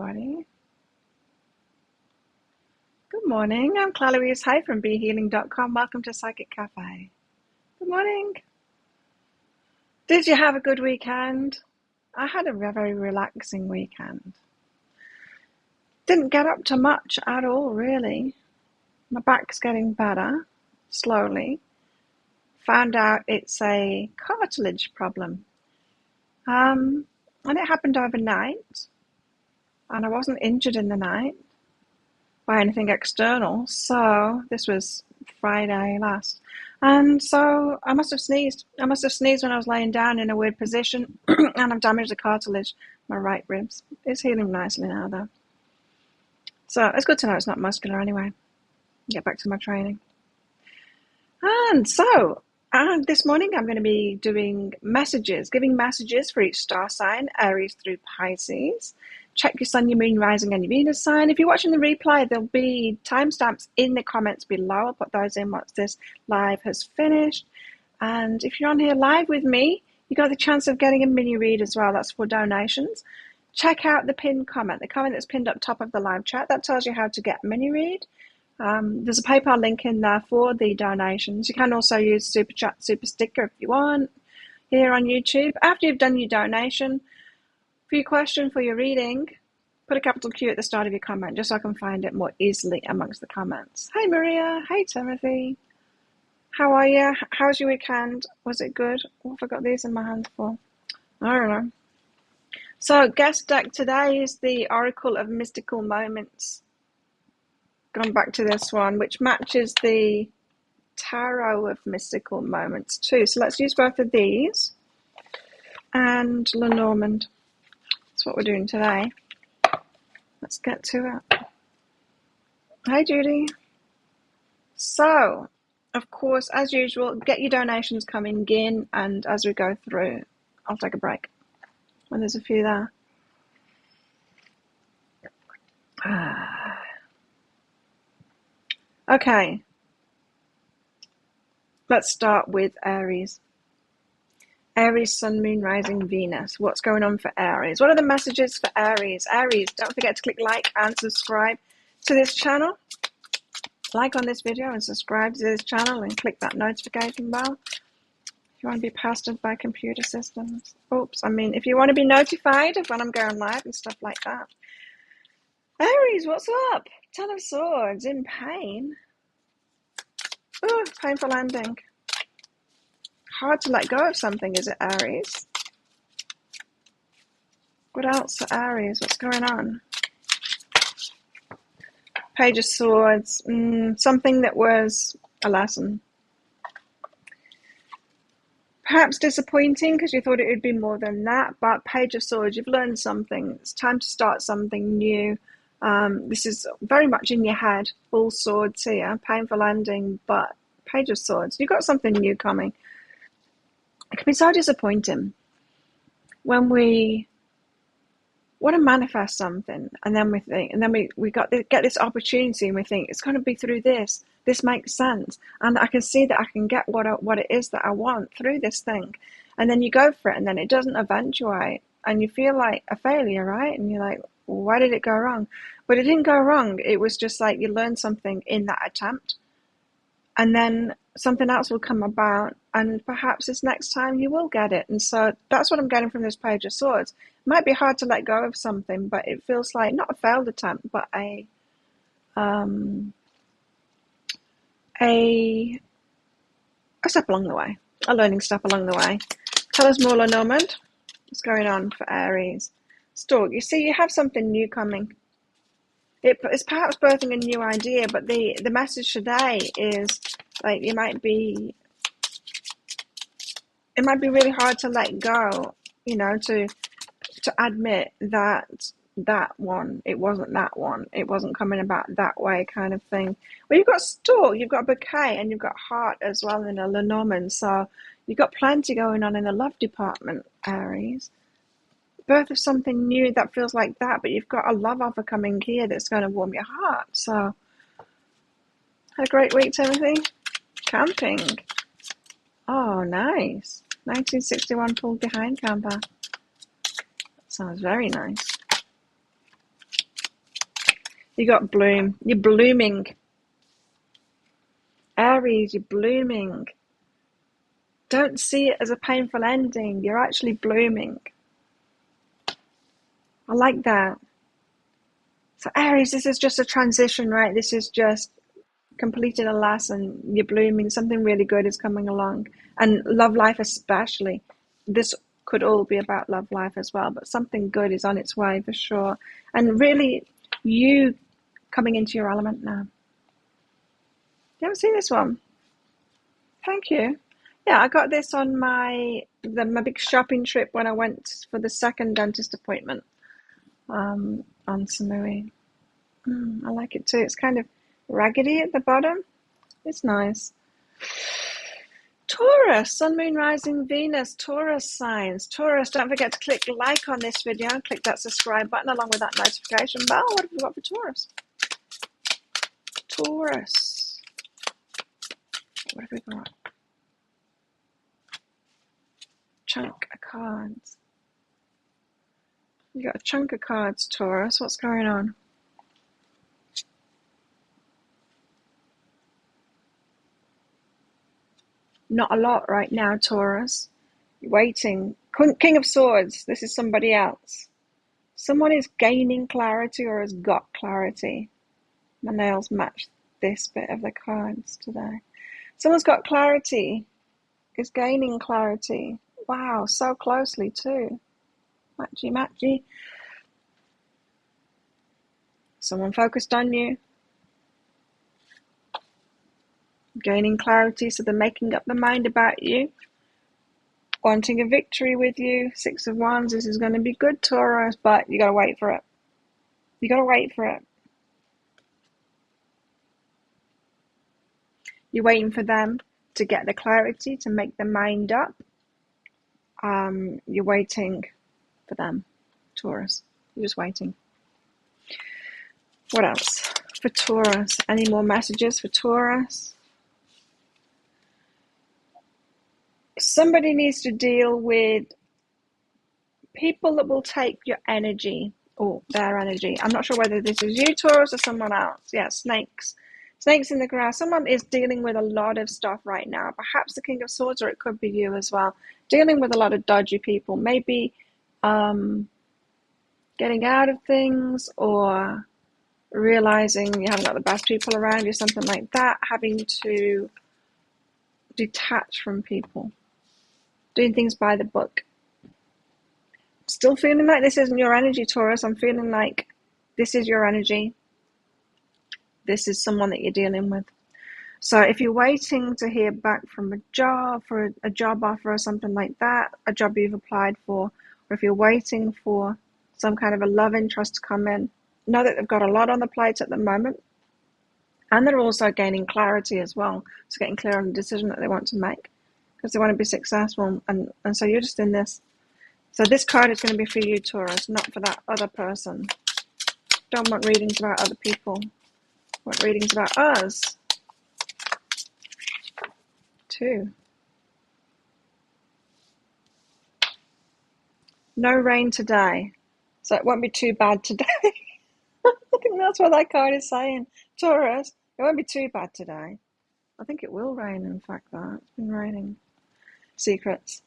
everybody. Good morning. I'm Louise Hay from BeHealing.com. Welcome to Psychic Cafe. Good morning. Did you have a good weekend? I had a very relaxing weekend. Didn't get up to much at all, really. My back's getting better, slowly. Found out it's a cartilage problem. And it happened overnight. And I wasn't injured in the night by anything external. So this was Friday last. And so I must have sneezed. I must have sneezed when I was laying down in a weird position. And I've damaged the cartilage, my right ribs. It's healing nicely now, though. So it's good to know it's not muscular anyway. Get back to my training. And so this morning I'm going to be doing messages, giving messages for each star sign, Aries through Pisces. Check your sun, your moon, rising, and your Venus sign. If you're watching the replay, there'll be timestamps in the comments below. I'll put those in once this live has finished. And if you're on here live with me, you got the chance of getting a mini read as well. That's for donations. Check out the pinned comment, the comment that's pinned up top of the live chat. That tells you how to get a mini read. There's a PayPal link in there for the donations. You can also use Super Chat, Super Sticker if you want here on YouTube. After you've done your donation, for your question, for your reading, put a capital Q at the start of your comment just so I can find it more easily amongst the comments. Hey Maria, hey Timothy. How are you? How's your weekend? Was it good? What have I got these in my hand for? I don't know. So guest deck today is the Oracle of Mystical Moments. Gone back to this one, which matches the Tarot of Mystical Moments too. So let's use both of these. And Lenormand. That's what we're doing today. Let's get to it. Hi Judy. So, of course, as usual, get your donations coming in, and as we go through, I'll take a break when there's a few there. Okay, let's start with Aries. Aries, Sun, Moon, Rising, Venus. What's going on for Aries? What are the messages for Aries? Aries, don't forget to click like and subscribe to this channel. Like on this video and subscribe to this channel and click that notification bell. If you want to be pestered by computer systems. If you want to be notified of when I'm going live and stuff like that. Aries, what's up? Ten of Swords, in pain. Oh, painful ending. Hard to let go of something, is it, Aries? What else for Aries? What's going on? Page of Swords. Something that was a lesson. Perhaps disappointing because you thought it would be more than that, but Page of Swords, you've learned something. It's time to start something new. This is very much in your head. Full swords here. Painful ending, but Page of Swords. You've got something new coming. It can be so disappointing when we want to manifest something and then we think, and then we get this opportunity and we think it's going to be through this. This makes sense, and I can see that I can get what it is that I want through this thing, and then you go for it, and then it doesn't eventuate, and you feel like a failure, right? And you're like, well, why did it go wrong? But it didn't go wrong. It was just like you learned something in that attempt, and then something else will come about, and perhaps this next time you will get it. And so that's what I'm getting from this Page of Swords. It might be hard to let go of something, but it feels like not a failed attempt, but a step along the way, a learning step along the way. Tell us more, Lenormand. What's going on for Aries? Stork, you see, you have something new coming. It's perhaps birthing a new idea, but the message today is like it might be really hard to let go, to admit that one, it wasn't that one, it wasn't coming about that way kind of thing. Well, you've got Stork, you've got Bouquet, and you've got Heart as well in a Lenormand, so you've got plenty going on in the love department, Aries. Birth of something new that feels like that, but you've got a love offer coming here that's going to warm your heart. So, had a great week, Timothy. Camping. Oh, nice. 1961 pulled behind camper. That sounds very nice. You got bloom. You're blooming. Aries, you're blooming. Don't see it as a painful ending. You're actually blooming. I like that. So Aries, this is just a transition, right? This is just completing a lesson. You're blooming. Something really good is coming along. And love life especially. This could all be about love life as well, but something good is on its way for sure. And really, you coming into your element now. You haven't seen this one? Thank you. Yeah, I got this on my big shopping trip when I went for the second dentist appointment on Samui. I like it too. It's kind of raggedy at the bottom. It's nice. Taurus, Sun, Moon, Rising, Venus, Taurus signs. Taurus, don't forget to click like on this video and click that subscribe button along with that notification bell. What have we got for Taurus? Taurus. What have we got? Chunk of cards. You got a chunk of cards, Taurus. What's going on? Not a lot right now, Taurus. You're waiting. King of Swords. This is somebody else. Someone is gaining clarity or has got clarity. My nails match this bit of the cards today. Someone's got clarity. Is gaining clarity. Wow, so closely too. Matchy, matchy. Someone focused on you. Gaining clarity, so they're making up their mind about you. Wanting a victory with you. 6 of Wands, this is going to be good, Taurus, but you got to wait for it. You got to wait for it. You're waiting for them to get the clarity, to make their mind up. You're waiting for them, Taurus. You're just waiting. What else for Taurus? Any more messages for Taurus? Somebody needs to deal with people that will take your energy or their energy. I'm not sure whether this is you, Taurus, or someone else. Yeah, snakes. Snakes in the grass. Someone is dealing with a lot of stuff right now. Perhaps the King of Swords, or it could be you as well. Dealing with a lot of dodgy people. Maybe getting out of things or realizing you haven't got the best people around you, something like that. Having to detach from people. Doing things by the book. Still feeling like this isn't your energy, Taurus. I'm feeling like this is your energy. This is someone that you're dealing with. So if you're waiting to hear back from a job, for a job offer or something like that, a job you've applied for, or if you're waiting for some kind of a love interest to come in, know that they've got a lot on the plate at the moment. And they're also gaining clarity as well. So getting clear on the decision that they want to make. Because they want to be successful. And so you're just in this. So this card is going to be for you, Taurus, not for that other person. Don't want readings about other people. Want readings about us. 2. No rain today. So it won't be too bad today. I think that's what that card is saying. Taurus, it won't be too bad today. I think it will rain, in fact, that. It's been raining. Secrets.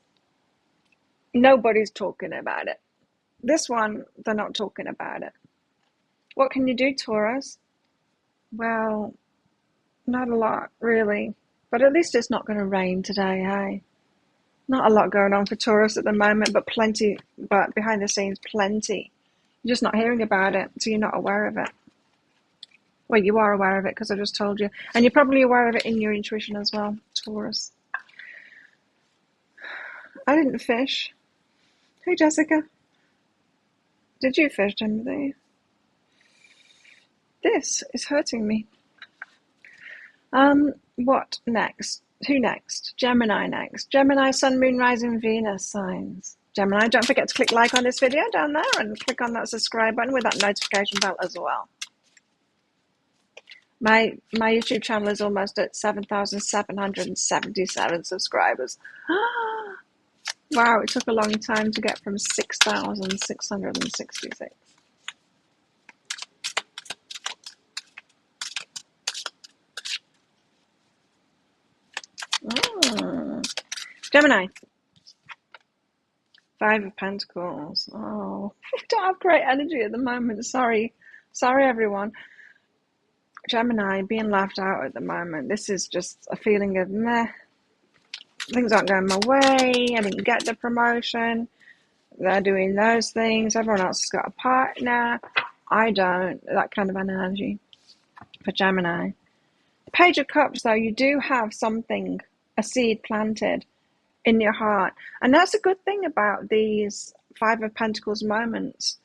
Nobody's talking about it. This one, they're not talking about it. What can you do, Taurus? Well, not a lot, really. But at least it's not going to rain today, hey? Not a lot going on for Taurus at the moment, but plenty, but behind the scenes, plenty. You're just not hearing about it, so you're not aware of it. Well, you are aware of it because I just told you. And you're probably aware of it in your intuition as well, Taurus. I didn't fish. Hey, Jessica. Did you fish, Timothy? This is hurting me. What next? Who next? Gemini next. Gemini, Sun, Moon, Rising, Venus signs. Gemini, don't forget to click like on this video down there and click on that subscribe button with that notification bell as well. My YouTube channel is almost at 7,777 subscribers. Wow, it took a long time to get from 6,666. Gemini. 5 of Pentacles. Oh, I don't have great energy at the moment. Sorry, everyone. Gemini, being laughed out at the moment. This is just a feeling of meh. Things aren't going my way. I didn't get the promotion. They're doing those things. Everyone else has got a partner. I don't. That kind of an energy for Gemini. Page of Cups, though, you do have something, a seed planted in your heart. And that's a good thing about these 5 of Pentacles moments.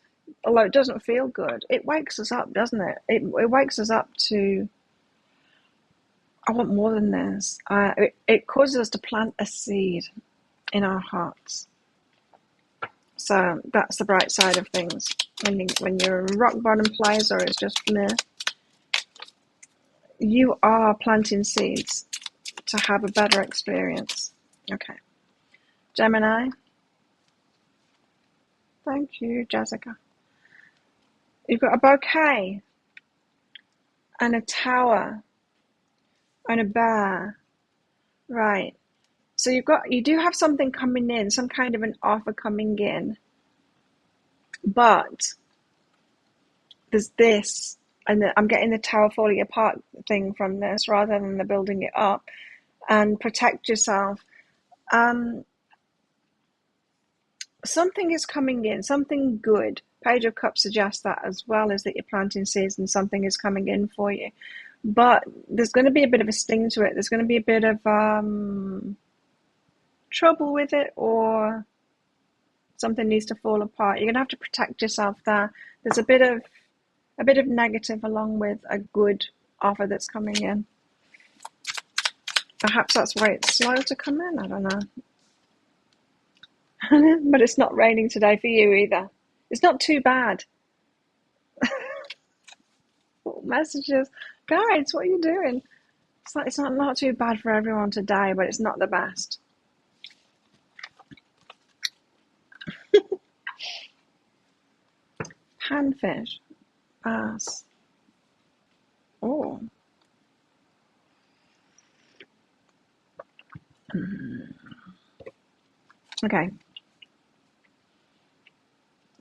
Although it doesn't feel good, it wakes us up, doesn't it? It wakes us up to, I want more than this. It causes us to plant a seed in our hearts. So that's the bright side of things. When you're a rock bottom place, or it's just meh, you are planting seeds to have a better experience. Okay. Gemini. Thank you, Jessica. You've got a bouquet and a tower and a bear. Right. So you do have something coming in, some kind of an offer coming in. But there's this, and I'm getting the tower falling apart thing from this rather than the building it up. And protect yourself. Something is coming in, something good. Page of Cups suggests that as well, is that you're planting seeds and something is coming in for you. But there's going to be a bit of a sting to it. There's going to be a bit of trouble with it, or something needs to fall apart. You're going to have to protect yourself there. There's a bit of negative along with a good offer that's coming in. Perhaps that's why it's slow to come in. I don't know. But it's not raining today for you either. It's not too bad. Messages. Guys, what are you doing? It's not too bad for everyone today, but it's not the best. Panfish. Ass. Oh. Okay.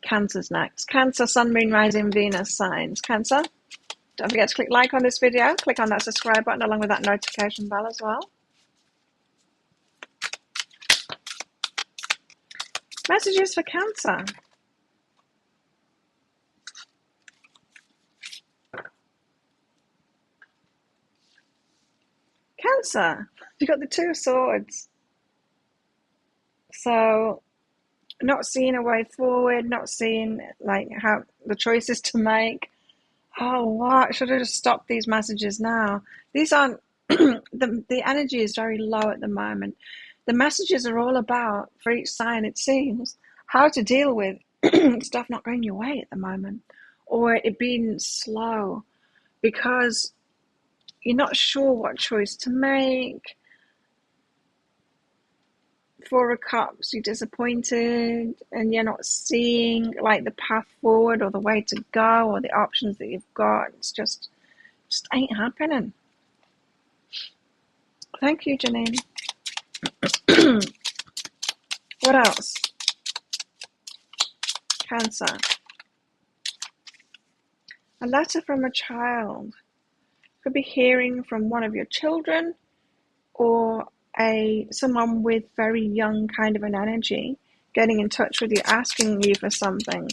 Cancer's next. Cancer, Sun, Moon, Rising, Venus signs. Cancer, don't forget to click like on this video. Click on that subscribe button along with that notification bell as well. Messages for Cancer. Cancer, you've got the 2 of Swords. So, not seeing a way forward, not seeing like how the choices to make. Oh, what? Should I just stop these messages now? These aren't, the energy is very low at the moment. The messages are all about, for each sign it seems, how to deal with stuff not going your way at the moment, or it being slow because you're not sure what choice to make. 4 of Cups, you're disappointed and you're not seeing like the path forward or the way to go or the options that you've got. It's just ain't happening. Thank you, Janine. What else? Cancer. A letter from a child. Could be hearing from one of your children, or someone with very young kind of an energy getting in touch with you, asking you for something.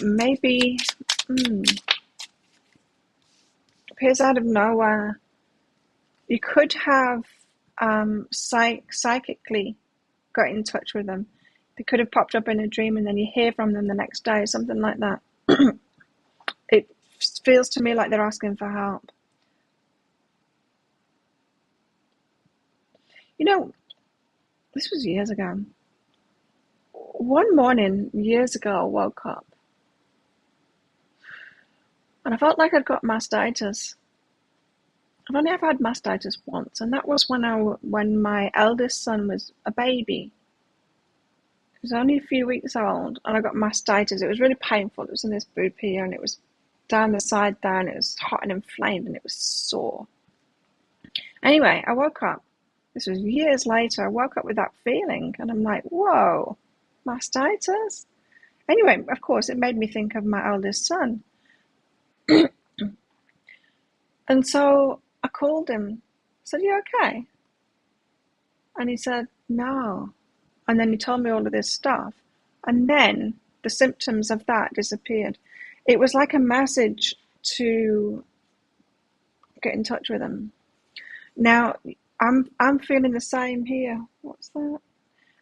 Maybe appears out of nowhere. You could have psychically got in touch with them. They could have popped up in a dream and then you hear from them the next day, something like that. It feels to me like they're asking for help. You know, this was years ago. One morning, years ago, I woke up and I felt like I'd got mastitis. I've only ever had mastitis once, and that was when my eldest son was a baby. He was only a few weeks old, and I got mastitis. It was really painful. It was in this boob here, and it was down the side there, and it was hot and inflamed, and it was sore. Anyway, I woke up, This was years later. I woke up with that feeling and I'm like, whoa, mastitis? Anyway, of course, it made me think of my eldest son. And so I called him. I said, you okay? And he said, no. And then he told me all of this stuff. And then the symptoms of that disappeared. It was like a message to get in touch with him. Now, I'm feeling the same here. What's that?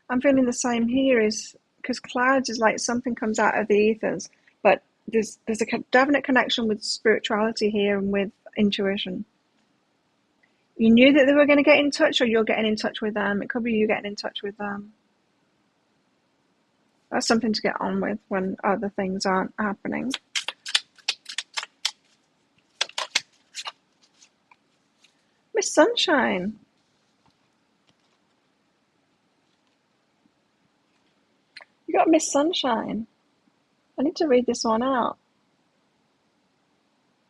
I'm feeling the same here is because clouds is like something comes out of the ethers, but there's a definite connection with spirituality here and with intuition. You knew that they were going to get in touch, or you're getting in touch with them. It could be you getting in touch with them. That's something to get on with when other things aren't happening. Miss Sunshine. You got Miss Sunshine. I need to read this one out.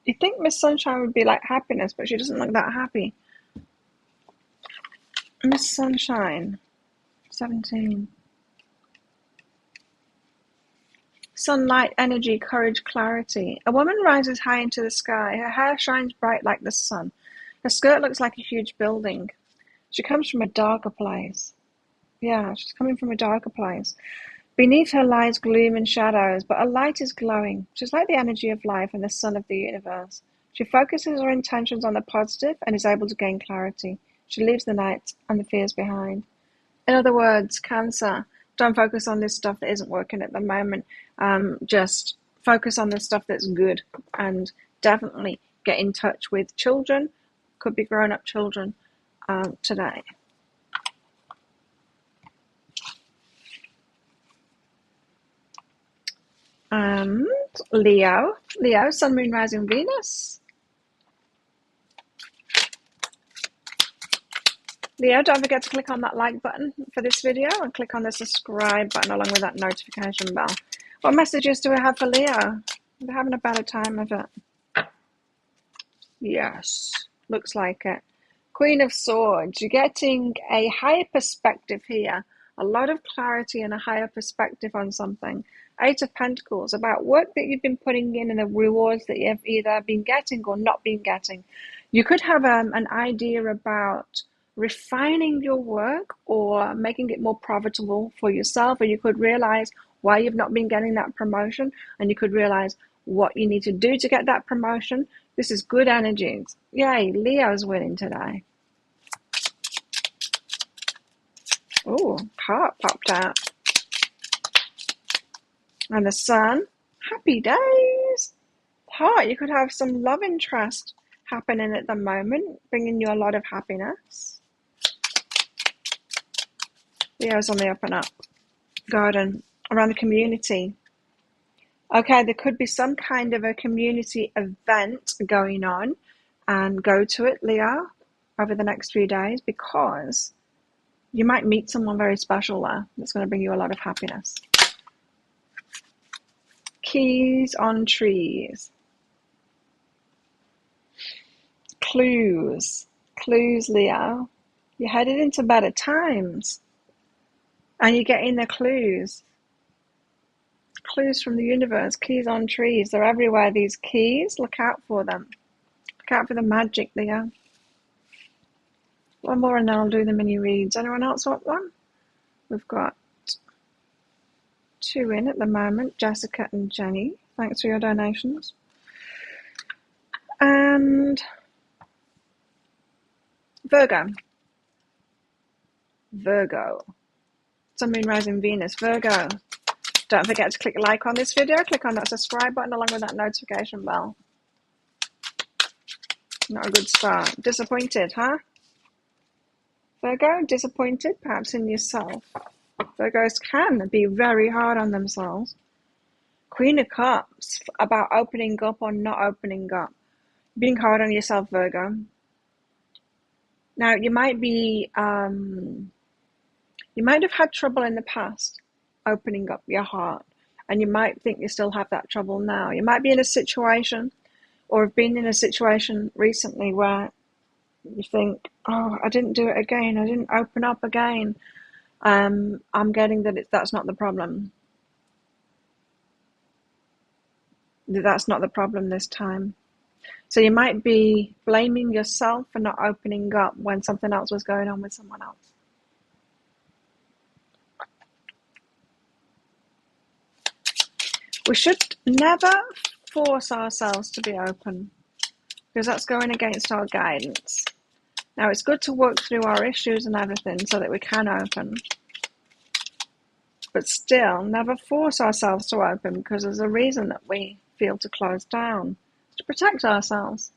You'd think Miss Sunshine would be like happiness, but she doesn't look that happy. Miss Sunshine, 17. Sunlight, energy, courage, clarity. A woman rises high into the sky. Her hair shines bright like the sun. Her skirt looks like a huge building. She comes from a darker place. Yeah, she's coming from a darker place. Beneath her lies gloom and shadows, but her light is glowing. She's like the energy of life and the sun of the universe. She focuses her intentions on the positive and is able to gain clarity. She leaves the night and the fears behind. In other words, Cancer, don't focus on this stuff that isn't working at the moment. Just focus on the stuff that's good, and definitely get in touch with children. Could be grown-up children today. And Leo, Sun, Moon, Rising, Venus. Leo, don't forget to click on that like button for this video and click on the subscribe button along with that notification bell. What messages do we have for Leo? We're having a better time of it. Yes, looks like it. Queen of Swords, you're getting a higher perspective here. A lot of clarity and a higher perspective on something. Eight of Pentacles, about work that you've been putting in and the rewards that you've either been getting or not been getting. You could have an idea about refining your work or making it more profitable for yourself, or you could realize why you've not been getting that promotion, and you could realize what you need to do to get that promotion. This is good energies. Yay, Leo's winning today. Oh, heart popped out. And the Sun, happy days. Heart, you could have some love interest happening at the moment, bringing you a lot of happiness. Leo's on the up and up. Garden, around the community. Okay, there could be some kind of a community event going on, and go to it, Leo, over the next few days, because you might meet someone very special there that's going to bring you a lot of happiness. Keys on trees. Clues, Leo. You're headed into better times, and you're getting the clues. Clues from the universe, keys on trees. They're everywhere, these keys. Look out for them. Look out for the magic, Leo. One more and then I'll do the mini reads. Anyone else want one? We've got 2 in at the moment, Jessica and Jenny. Thanks for your donations. And Virgo. Sun, Moon, Rising, Venus. Virgo. Don't forget to click like on this video. Click on that subscribe button along with that notification bell. Not a good start. Disappointed, huh? Virgo, disappointed perhaps in yourself. Virgos can be very hard on themselves. Queen of Cups, about opening up or not opening up. Being hard on yourself, Virgo. Now, you might have had trouble in the past opening up your heart, and you might think you still have that trouble now. You might be in a situation, or have been in a situation recently, where You think, oh, I didn't do it again. I didn't open up again. I'm getting that that's not the problem. That's not the problem this time. So you might be blaming yourself for not opening up when something else was going on with someone else. We should never force ourselves to be open, because that's going against our guidance. Now, it's good to work through our issues and everything so that we can open, but still never force ourselves to open, because there's a reason that we feel to close down, to protect ourselves.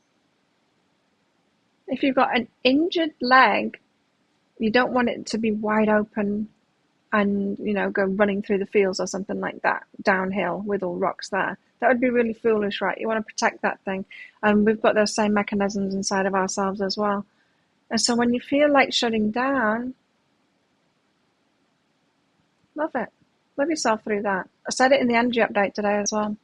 If you've got an injured leg, you don't want it to be wide open and, you know, go running through the fields or something like that, downhill with all rocks there. That would be really foolish, right? You want to protect that thing. And we've got those same mechanisms inside of ourselves as well. And so when you feel like shutting down, love it. Love yourself through that. I said it in the energy update today as well.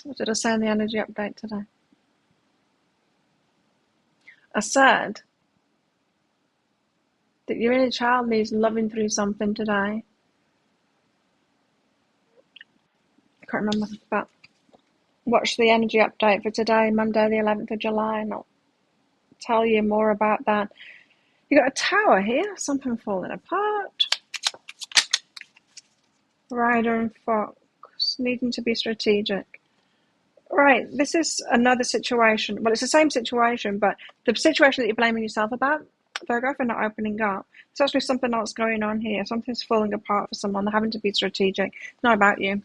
What did I say in the energy update today? I said that your inner child needs loving through something today. I can't remember, but watch the energy update for today, Monday the 11th of July, and I'll tell you more about that. You got a tower here, something falling apart. Rider and fox, needing to be strategic. Right, this is another situation. Well, it's the same situation, but the situation that you're blaming yourself about, Virgo, for not opening up, it's actually something else going on here. Something's falling apart for someone. They're having to be strategic. It's not about you.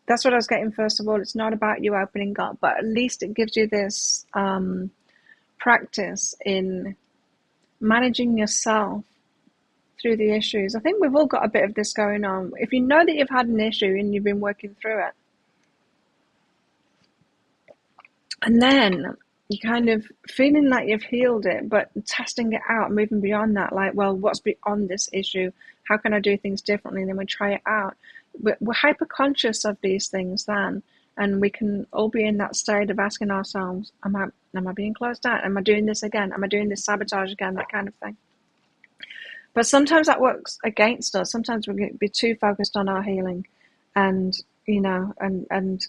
That's what I was getting first of all. It's not about you opening up, but at least it gives you this practice in managing yourself through the issues. I think we've all got a bit of this going on. If you know that you've had an issue and you've been working through it, and then you kind of feeling like you've healed it, but testing it out, moving beyond that, like, well, what's beyond this issue? How can I do things differently? And then we try it out. We're hyper conscious of these things then, and we can all be in that state of asking ourselves, am I being closed down? Am I doing this again? Am I doing this sabotage again? That kind of thing. But sometimes that works against us. Sometimes we can be too focused on our healing, and you know, and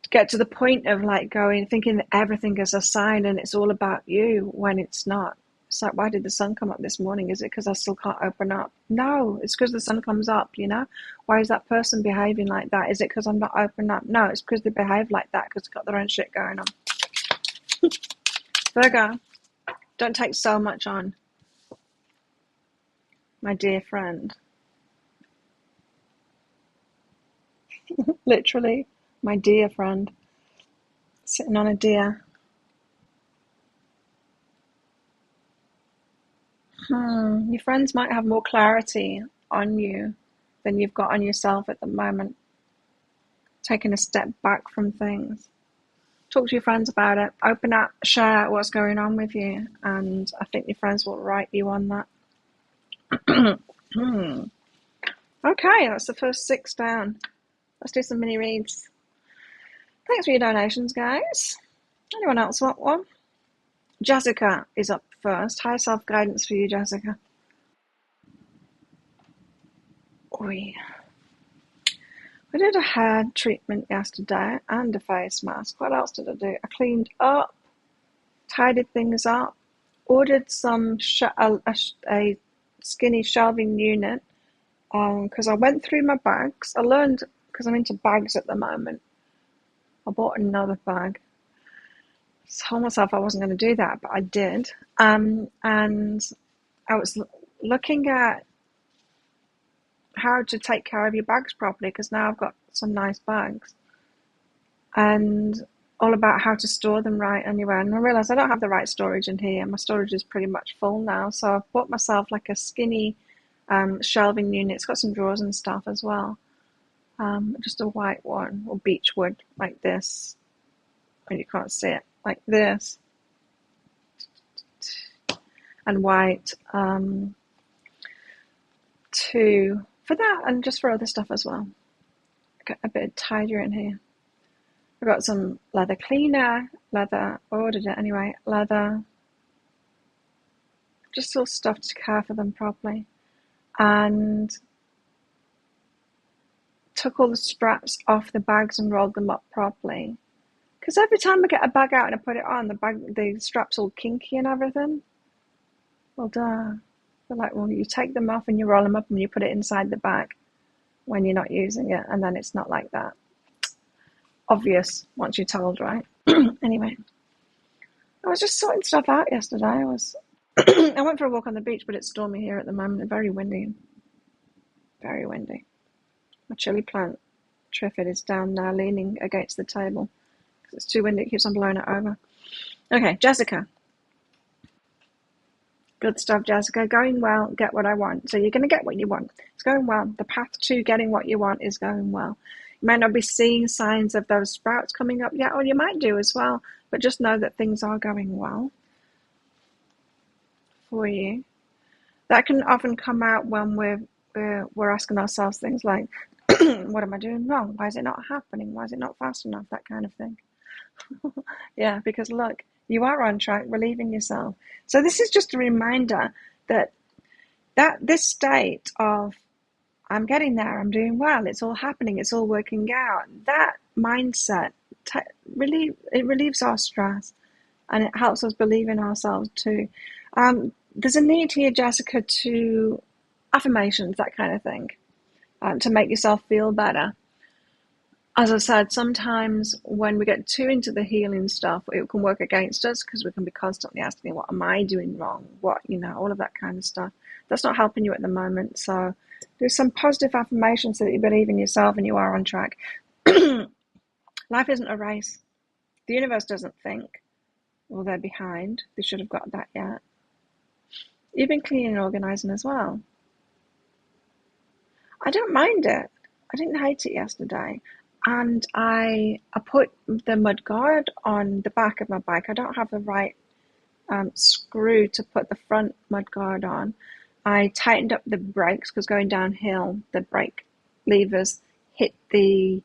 get to the point of like thinking that everything is a sign and it's all about you when it's not. It's like, why did the sun come up this morning? Is it because I still can't open up? No, it's because the sun comes up, you know? Why is that person behaving like that? Is it because I'm not open up? No, it's because they behave like that because they've got their own shit going on. Virgo, don't take so much on, my dear friend. Literally, my dear friend. Sitting on a deer. Your friends might have more clarity on you than you've got on yourself at the moment. Taking a step back from things. Talk to your friends about it. Open up, share what's going on with you, and I think your friends will write you on that. Okay, that's the first 6 down. Let's do some mini reads. Thanks for your donations, guys. Anyone else want one? Jessica is up first. High self-guidance for you, Jessica. Oi. I did a hair treatment yesterday and a face mask. What else did I do? I cleaned up, tidied things up, ordered some a skinny shelving unit because I went through my bags. I learned, because I'm into bags at the moment, I bought another bag. I told myself I wasn't going to do that, but I did. And I was looking at how to take care of your bags properly, because now I've got some nice bags, and all about how to store them right anywhere. And I realized I don't have the right storage in here. My storage is pretty much full now, so I've bought myself like a skinny shelving unit. It's got some drawers and stuff as well. Just a white one, or beech wood, like this. And you can't see it, like this, and white for that, and just for other stuff as well. Get a bit tidier in here. I got some leather cleaner, leather, I ordered it anyway, leather, just all stuff to care for them properly. And took all the straps off the bags and rolled them up properly. Because every time I get a bag out and I put it on, the strap's all kinky and everything. Well, duh. They're like, well, you take them off and you roll them up and you put it inside the bag when you're not using it, and then it's not like that. Obvious once you're told, right? Anyway, I was just sorting stuff out yesterday. I went for a walk on the beach, but it's stormy here at the moment. Very windy. Very windy. My chili plant, Triffid, is down now leaning against the table because it's too windy. It keeps on blowing it over. Okay, Jessica. Good stuff, Jessica. Going well, get what I want. So you're going to get what you want. It's going well. The path to getting what you want is going well. You might not be seeing signs of those sprouts coming up yet, or you might do as well, but just know that things are going well for you. That can often come out when we're asking ourselves things like, what am I doing wrong? Why is it not happening? Why is it not fast enough? That kind of thing. Yeah, because look, you are on track, relieving yourself. So this is just a reminder that this state of I'm getting there, I'm doing well, it's all happening, it's all working out, that mindset relieves our stress, and it helps us believe in ourselves too. There's a need here, Jessica, to affirmations, that kind of thing, to make yourself feel better. As I said, sometimes when we get too into the healing stuff, it can work against us because we can be constantly asking, what am I doing wrong? What, all of that kind of stuff. That's not helping you at the moment. So do some positive affirmations so that you believe in yourself and you are on track. Life isn't a race. The universe doesn't think, well, they're behind. They should have got that yet. You've been cleaning and organizing as well. I don't mind it. I didn't hate it yesterday. And I put the mud guard on the back of my bike. I don't have the right screw to put the front mud guard on. I tightened up the brakes because going downhill, the brake levers hit they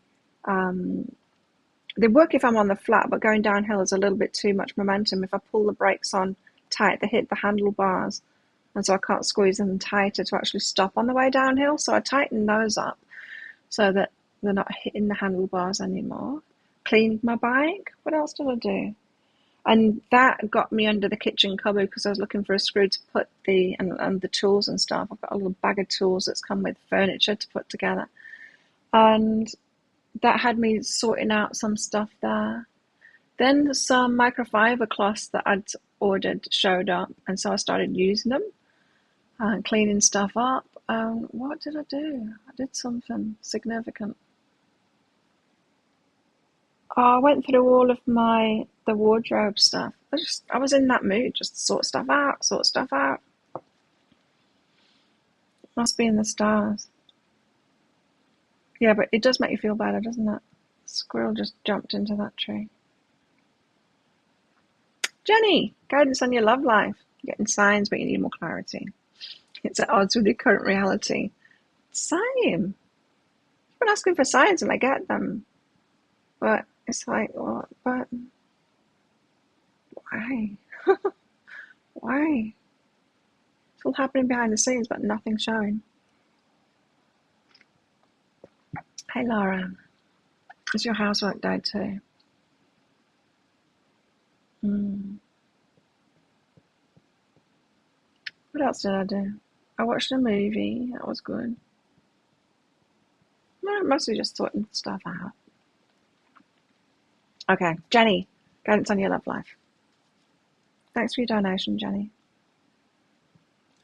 work if I'm on the flat, but going downhill is a little bit too much momentum. If I pull the brakes on tight, they hit the handlebars, and so I can't squeeze them tighter to actually stop on the way downhill. So I tightened those up so that they're not hitting the handlebars anymore. Cleaned my bike. What else did I do? And that got me under the kitchen cupboard because I was looking for a screw to put and the tools and stuff. I've got a little bag of tools that's come with furniture to put together. And that had me sorting out some stuff there. Then some microfiber cloths that I'd ordered showed up, and so I started using them, cleaning stuff up. What did I do? I did something significant. I went through all of the wardrobe stuff. I was in that mood, just to sort stuff out. Must be in the stars. Yeah, but it does make you feel better, doesn't it? Squirrel just jumped into that tree. Jenny, guidance on your love life. You're getting signs, but you need more clarity. It's at odds with your current reality. Same. I've been asking for signs and I get them. But it's like, what? But why? Why? It's all happening behind the scenes, but nothing showing. Hey, Lara. It's your housework day too. What else did I do? I watched a movie. That was good. No, mostly just sorting stuff out. Okay, Jenny, guidance on your love life. Thanks for your donation, Jenny.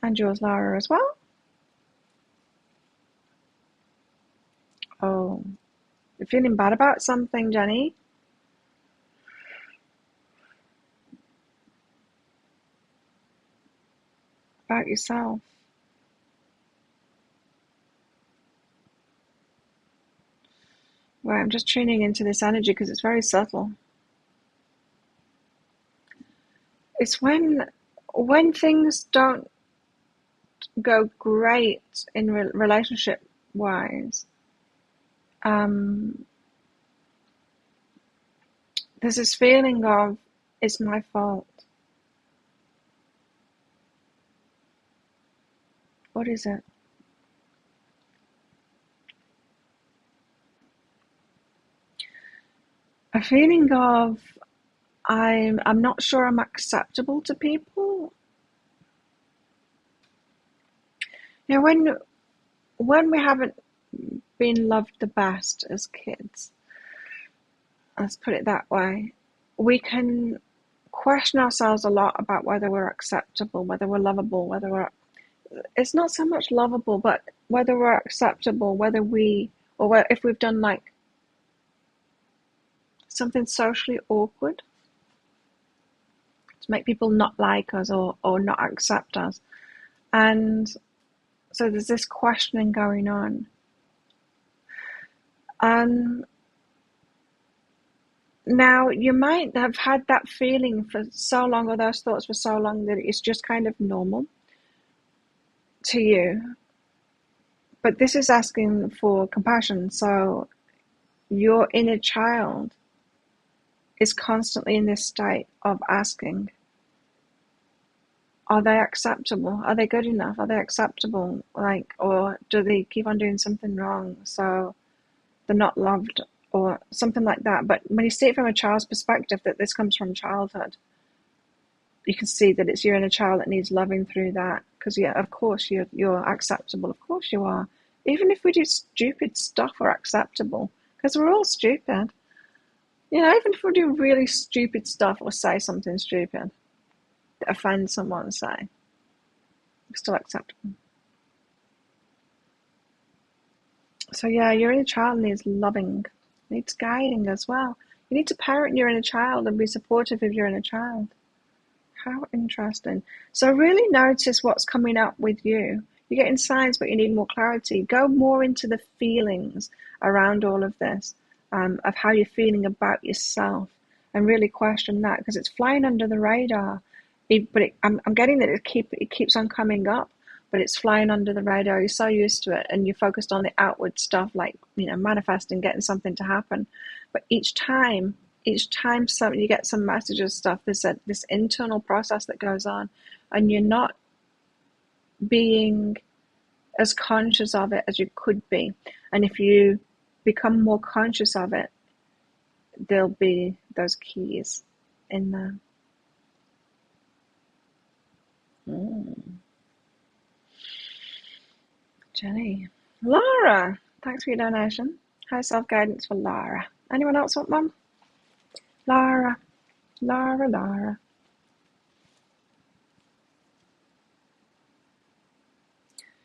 And yours, Lara, as well. Oh, you're feeling bad about something, Jenny? About yourself. Right, I'm just tuning into this energy because it's very subtle. It's when things don't go great in relationship wise. there's this feeling of, it's my fault. What is it? A feeling of, I'm not sure I'm acceptable to people. You know, when we haven't been loved the best as kids, let's put it that way, we can question ourselves a lot about whether we're acceptable, whether we're lovable, whether we're, it's not so much lovable, but whether we're acceptable, whether we, or if we've done like something socially awkward to make people not like us or not accept us. And so there's this questioning going on. Now, you might have had that feeling for so long, or those thoughts for so long, that it's just kind of normal to you. But this is asking for compassion. So your inner child is constantly in this state of asking, are they acceptable? Are they good enough? Are they acceptable? Like, or do they keep on doing something wrong, so they're not loved, or something like that? But when you see it from a child's perspective, that this comes from childhood, you can see that it's your inner child that needs loving through that. Because yeah, of course you're acceptable. Of course you are. Even if we do stupid stuff, we're acceptable because we're all stupid. You know, even if we do really stupid stuff or say something stupid that offends someone, say, we're still acceptable. So yeah, your inner child needs loving, needs guiding as well. You need to parent your inner child and be supportive of your inner child. How interesting. So really notice what's coming up with you. You're getting signs, but you need more clarity. Go more into the feelings around all of this, of how you're feeling about yourself, and really question that, because it's flying under the radar. I'm getting that it keeps on coming up, but it's flying under the radar. You're so used to it, and you're focused on the outward stuff, like, you know, manifesting, getting something to happen. But each time you get some messages, stuff, there's this internal process that goes on, and you're not being as conscious of it as you could be. And if you become more conscious of it, there'll be those keys in there. Jenny. Lara, thanks for your donation. High self-guidance for Lara. Anyone else want one? Lara.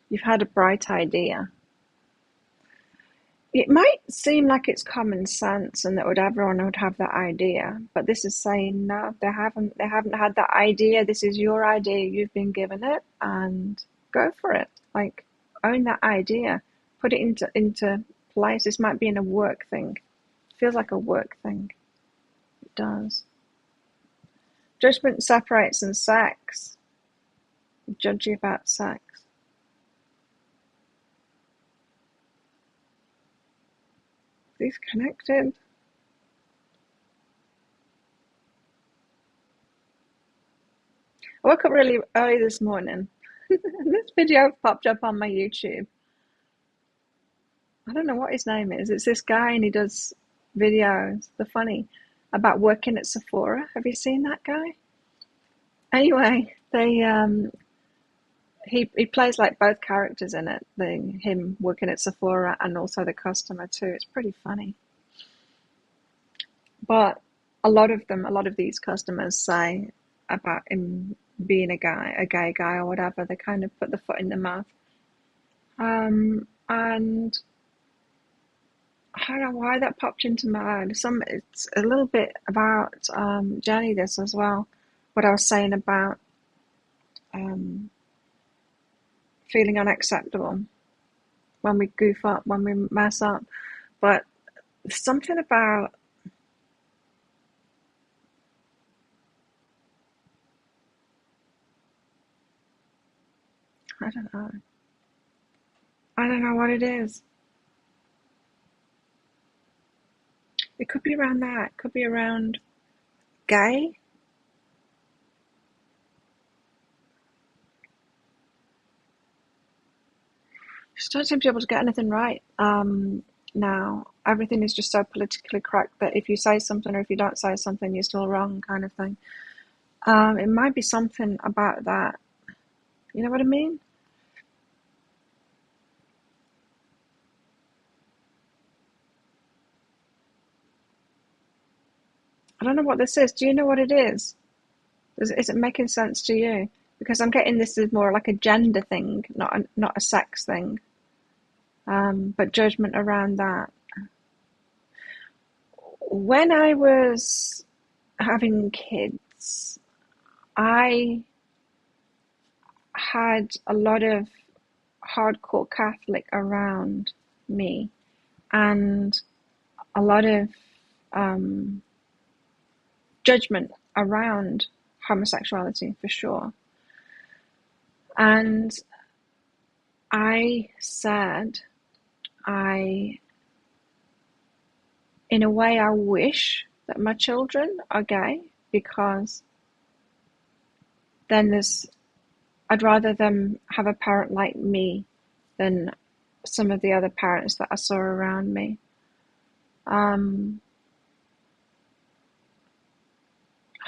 You've had a bright idea. It might seem like it's common sense and that everyone would have that idea, but this is saying no, they haven't had that idea. This is your idea, you've been given it, and go for it. Like, own that idea, put it into place. This might be in a work thing. It feels like a work thing. It does. Judgment separates in sex. Judgy about sex. These connected. I woke up really early this morning. This video popped up on my YouTube. I don't know what his name is. It's this guy, and he does videos. They're funny, about working at Sephora. Have you seen that guy? Anyway, he plays like both characters in it. Him working at Sephora and also the customer too. It's pretty funny. But a lot of these customers say about him being a gay guy or whatever. They kind of put the foot in the mouth. And I don't know why that popped into my head. It's a little bit about Jenny, this as well. What I was saying about feeling unacceptable when we goof up, when we mess up. But something about I don't know. I don't know what it is. It could be around that. It could be around gay. Just don't seem to be able to get anything right now. Everything is just so politically correct that if you say something or if you don't say something, you're still wrong, kind of thing. It might be something about that. You know what I mean? I don't know what this is. Do you know what it is? Is it making sense to you? Because I'm getting this is more like a gender thing, not a sex thing. But judgment around that. When I was having kids, I had a lot of hardcore Catholic around me and a lot of judgment around homosexuality, for sure. And I said, in a way, I wish that my children are gay, because then I'd rather them have a parent like me than some of the other parents that I saw around me. I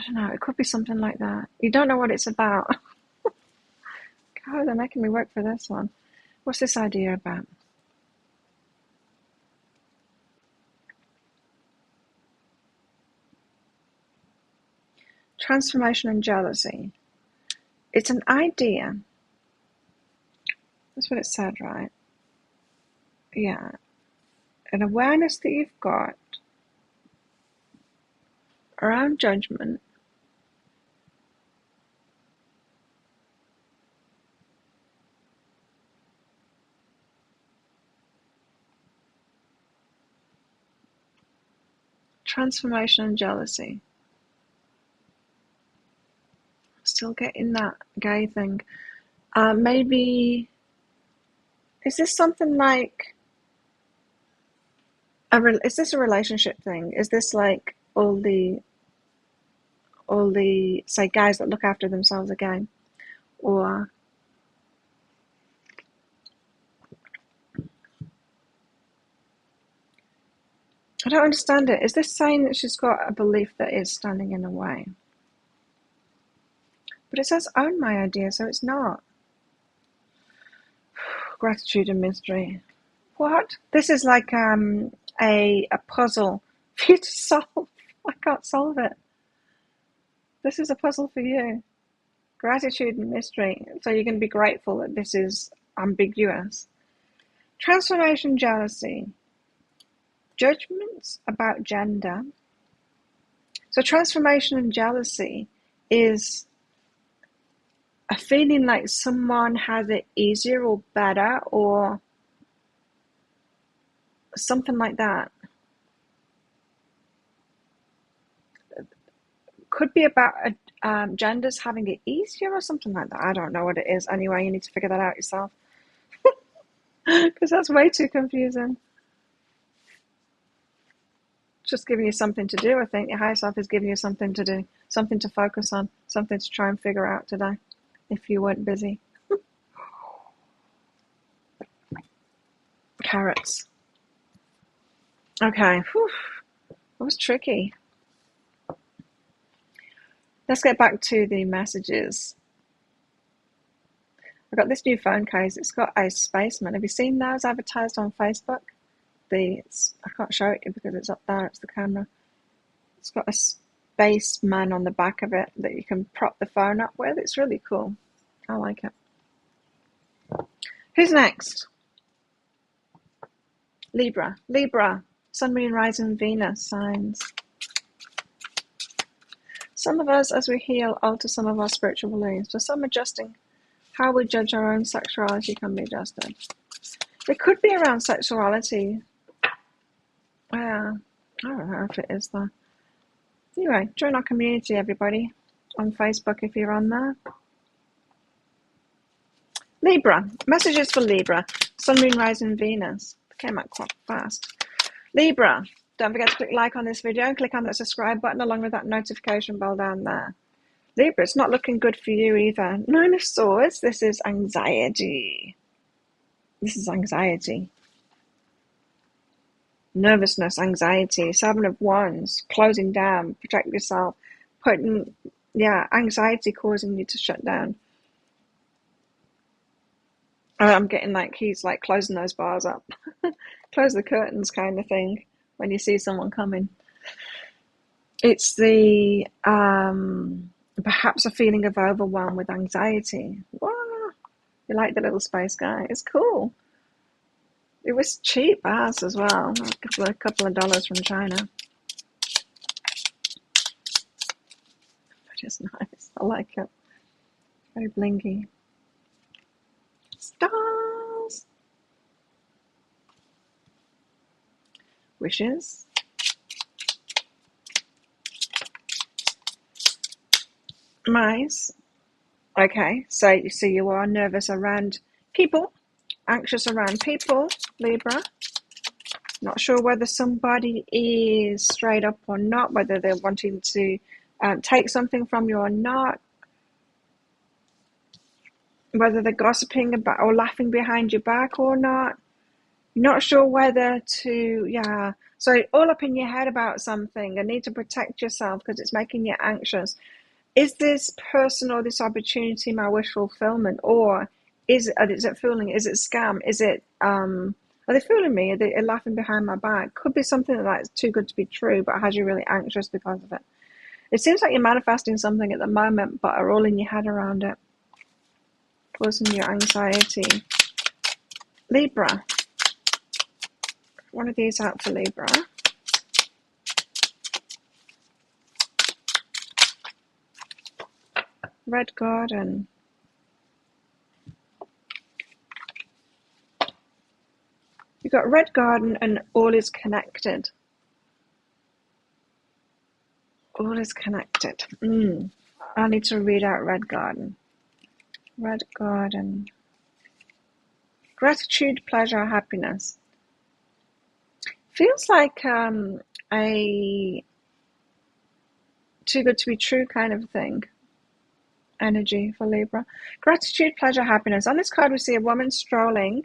don't know, it could be something like that. You don't know what it's about. God, they're making me work for this one. What's this idea about? Transformation and jealousy. It's an idea. That's what it said, right? Yeah. An awareness that you've got around judgment. Transformation and jealousy. Still getting that gay thing. Maybe, is this something like, is this a relationship thing? Is this like all the say guys that look after themselves again? Or I don't understand it. Is this saying that she's got a belief that is standing in the way? But it says own my idea, so it's not. Gratitude and mystery. What? This is like a puzzle for you to solve. I can't solve it. This is a puzzle for you. Gratitude and mystery. So you're going to be grateful that this is ambiguous. Transformation, jealousy. Judgments about gender. So transformation and jealousy is a feeling like someone has it easier or better or something like that. Could be about genders having it easier or something like that. I don't know what it is. Anyway, you need to figure that out yourself. Because that's way too confusing. Just giving you something to do, I think. Your higher self is giving you something to do, something to focus on, something to try and figure out today, if you weren't busy. Carrots. Okay, whew. That was tricky. Let's get back to the messages. I got this new phone case. It's got a spaceman. Have you seen those advertised on Facebook? I can't show it because it's up there. It's the camera. It's got a spaceman on the back of it that you can prop the phone up with. It's really cool. I like it. Who's next? Libra. Libra. Sun, Moon, Rising, Venus signs. Some of us, as we heal, alter some of our spiritual beliefs. So some adjusting how we judge our own sexuality can be adjusted. It could be around sexuality. Yeah, I don't know if it is though. Anyway, join our community, everybody, on Facebook if you're on there. Libra. Messages for Libra. Sun, Moon, Rising, Venus. Came out quite fast. Libra. Don't forget to click like on this video and click on that subscribe button along with that notification bell down there. Libra, it's not looking good for you either. Nine of Swords, this is anxiety. This is anxiety. Nervousness, anxiety. Seven of Wands, closing down, protect yourself, anxiety causing you to shut down. I'm getting like he's like closing those bars up. Close the curtains kind of thing when you see someone coming. It's the perhaps a feeling of overwhelm with anxiety. Wow. You like the little space guy? It's cool. It was cheap as well. A couple of dollars from China. But it's nice. I like it. Very blingy. Stars. Wishes. Nice. Okay, so you are nervous around people, anxious around people, Libra. Not sure whether somebody is straight up or not, whether they're wanting to take something from you or not, whether they're gossiping about or laughing behind your back or not. Not sure whether to, so all up in your head about something and need to protect yourself because it's making you anxious. Is this person or this opportunity my wish fulfillment, or is it fooling? Is it scam? Is it are they fooling me? Are they laughing behind my back? Could be something that's too good to be true, but has you really anxious because of it. It seems like you're manifesting something at the moment, but are all in your head around it, causing your anxiety. Libra. One of these out for Libra. Red Garden. You've got Red Garden and all is connected. All is connected. I need to read out Red Garden. Red Garden. Gratitude, pleasure, happiness. Feels like a too good to be true kind of thing. Energy for Libra. Gratitude, pleasure, happiness. On this card, we see a woman strolling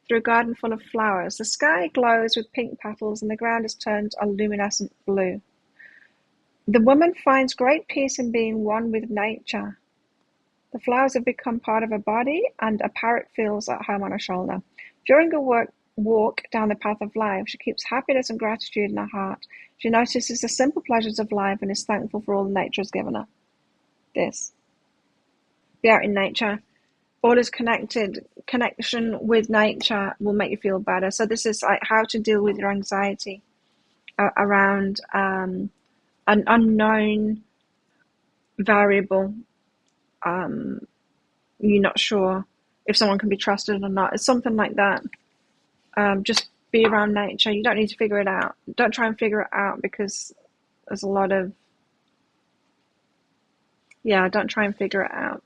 through a garden full of flowers. The sky glows with pink petals and the ground is turned a luminescent blue. The woman finds great peace in being one with nature. The flowers have become part of her body and a parrot feels at home on her shoulder. During a walk down the path of life, she keeps happiness and gratitude in her heart. She notices the simple pleasures of life and is thankful for all the nature has given her. This. Be out in nature. All is connected. Connection with nature will make you feel better. So this is like how to deal with your anxiety around an unknown variable. You're not sure if someone can be trusted or not. It's something like that. Just be around nature. You don't need to figure it out. Don't try and figure it out because there's a lot of don't try and figure it out.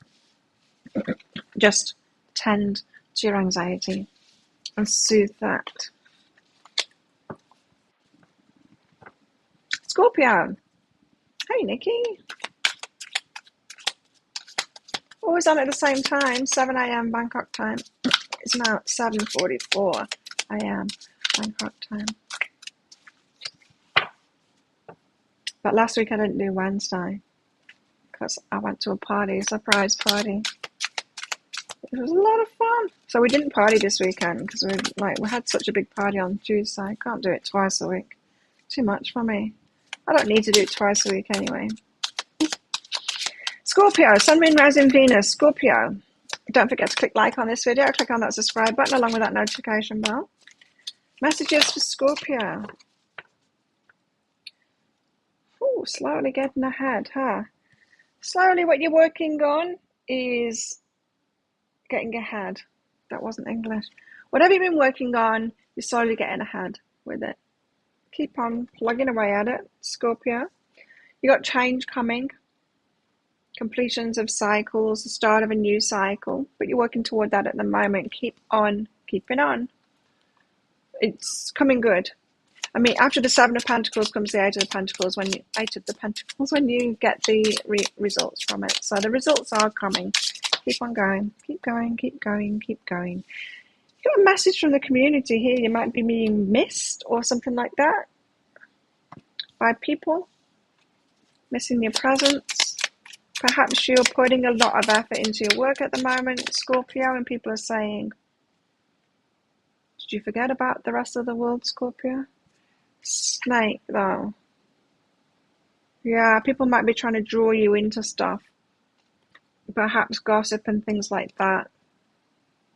Just tend to your anxiety and soothe that. Scorpio. Hey, Nikki. Always on at the same time, 7 a.m. Bangkok time. It's now 7:44 a.m. Bangkok time. But last week I didn't do Wednesday because I went to a party, a surprise party. It was a lot of fun. So we didn't party this weekend because we had such a big party on Tuesday. I can't do it twice a week. Too much for me. I don't need to do it twice a week anyway. Scorpio, Sun, Moon, Rising, Venus, Scorpio. Don't forget to click like on this video. Click on that subscribe button along with that notification bell. Messages for Scorpio. Ooh, slowly getting ahead, huh? Slowly what you're working on is getting ahead. That wasn't English. Whatever you've been working on, you're slowly getting ahead with it. Keep on plugging away at it, Scorpio. You got change coming. Completions of cycles, the start of a new cycle, but you're working toward that at the moment. Keep on keeping on. It's coming good. I mean, after the Seven of Pentacles comes the Eight of the Pentacles. When you get the results from it. So the results are coming. Keep on going. Keep going. Keep going. Keep going. You got a message from the community here. You might be being missed or something like that by people. Missing your presence. Perhaps you're putting a lot of effort into your work at the moment, Scorpio, and people are saying, did you forget about the rest of the world, Scorpio? Snake, though. Yeah, people might be trying to draw you into stuff. Perhaps gossip and things like that.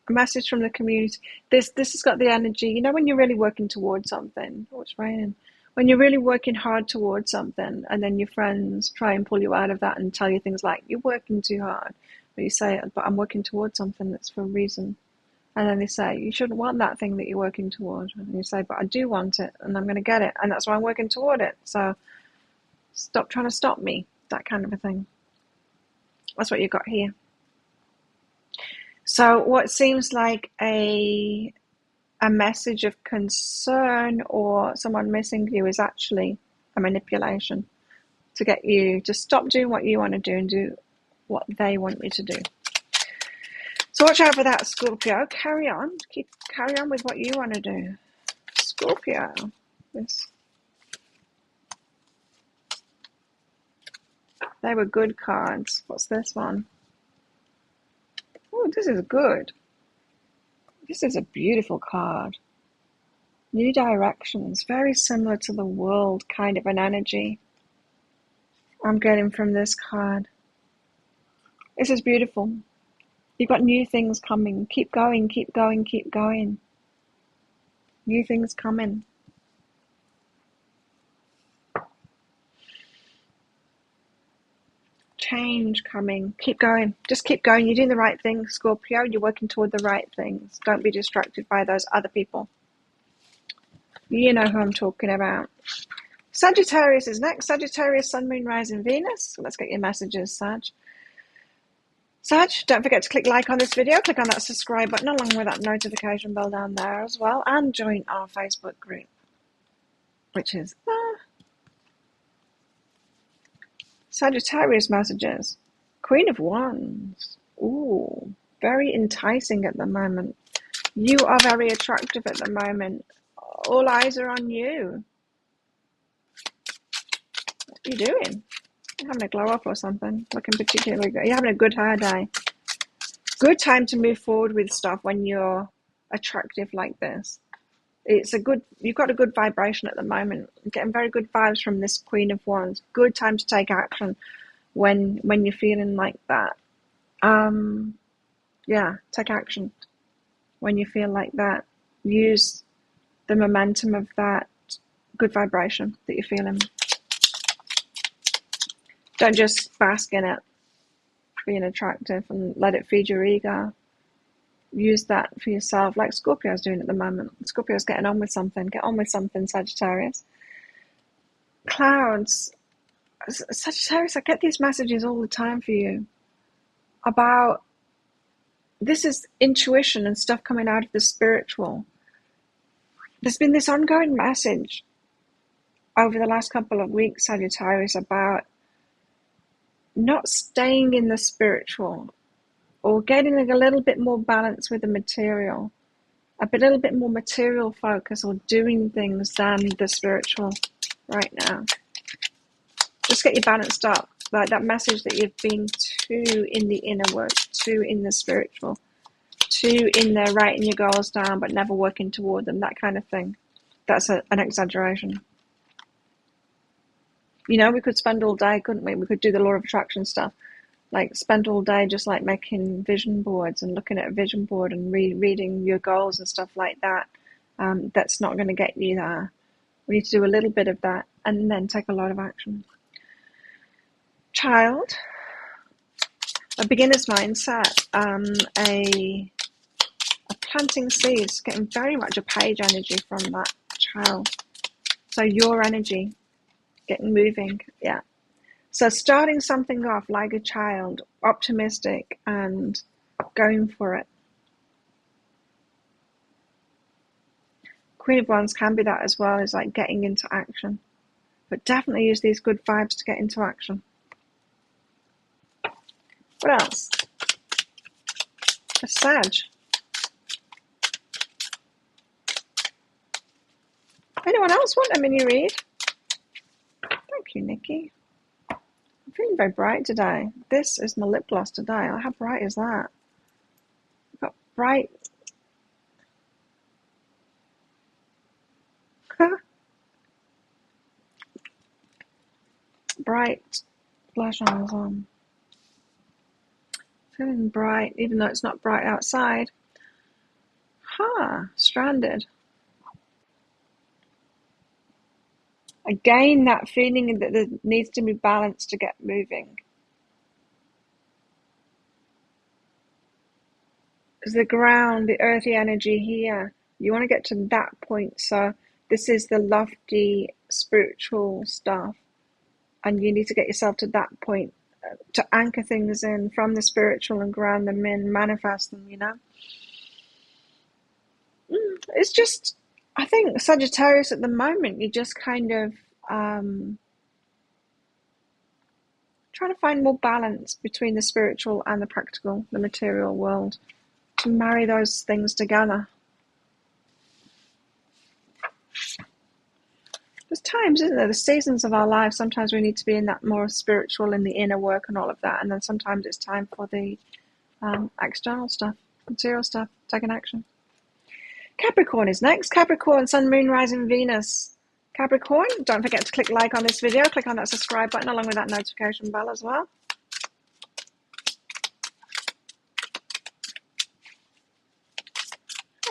A message from the community. This has got the energy. You know when you're really working towards something. Oh, it's raining. When you're really working hard towards something and then your friends try and pull you out of that and tell you things like, you're working too hard. But you say, but I'm working towards something that's for a reason. And then they say, you shouldn't want that thing that you're working toward. And you say, but I do want it and I'm going to get it. And that's why I'm working toward it. So stop trying to stop me. That kind of a thing. That's what you got here. So what seems like a message of concern or someone missing you is actually a manipulation to get you to stop doing what you want to do and do what they want you to do. So watch out for that, Scorpio. Carry on. Carry on with what you want to do. Scorpio. They were good cards. What's this one? Oh, this is good. This is a beautiful card. New directions. Very similar to the world kind of an energy I'm getting from this card. This is beautiful. You've got new things coming. Keep going, keep going, keep going. New things coming. Change coming. Keep going. Just keep going. You're doing the right thing, Scorpio. You're working toward the right things. Don't be distracted by those other people. You know who I'm talking about. Sagittarius is next. Sagittarius, Sun, Moon, Rising, Venus. Let's get your messages, Sag. Sag, don't forget to click like on this video. Click on that subscribe button along with that notification bell down there as well. And join our Facebook group, which is Sagittarius messages. Queen of Wands. Ooh, very enticing at the moment. You are very attractive at the moment. All eyes are on you. What are you doing? You're having a glow up or something. Looking particularly good. You're having a good hair day. Good time to move forward with stuff when you're attractive like this. You've got a good vibration at the moment. I'm getting very good vibes from this Queen of Wands. Good time to take action when you're feeling like that. Yeah, take action when you feel like that. Use the momentum of that good vibration that you're feeling. Don't just bask in it, being attractive, and let it feed your ego. Use that for yourself, like Scorpio's doing at the moment. Scorpio's getting on with something. Get on with something, Sagittarius. Clouds. Sagittarius, I get these messages all the time for you about, this is intuition and stuff coming out of the spiritual. There's been this ongoing message over the last couple of weeks, Sagittarius, about not staying in the spiritual or getting a little bit more balance with the material, a little bit more material focus or doing things than the spiritual right now. Just get you balanced up, like that message that you've been too in the inner work, too in the spiritual, too in there writing your goals down but never working toward them, that kind of thing. That's an exaggeration. You know, we could spend all day, couldn't we? We could do the law of attraction stuff. Like spend all day just like making vision boards and looking at a vision board and reading your goals and stuff like that. That's not going to get you there. We need to do a little bit of that and then take a lot of action. Child, a beginner's mindset, a planting seeds, getting very much a page energy from that child. So your energy, getting moving, yeah. So starting something off like a child, optimistic and going for it. Queen of Wands can be that as well, is like getting into action. But definitely use these good vibes to get into action. What else? A Sag. Anyone else want a mini read? Thank you, Nikki. I'm feeling very bright today. This is my lip gloss today. How bright is that? I've got bright... bright blush on. Feeling bright, even though it's not bright outside. Stranded. Again, that feeling that there needs to be balance to get moving. Because the ground, the earthy energy here, you want to get to that point. So this is the lofty spiritual stuff. And you need to get yourself to that point to anchor things in from the spiritual and ground them in, manifest them, you know. It's just, I think Sagittarius at the moment, you're just kind of trying to find more balance between the spiritual and the practical, the material world, to marry those things together. There's times, isn't there? The seasons of our lives, sometimes we need to be in that more spiritual, in the inner work and all of that. And then sometimes it's time for the external stuff, material stuff, taking action. Capricorn is next. Capricorn, Sun, Moon, Rising, Venus. Capricorn, don't forget to click like on this video. Click on that subscribe button along with that notification bell as well.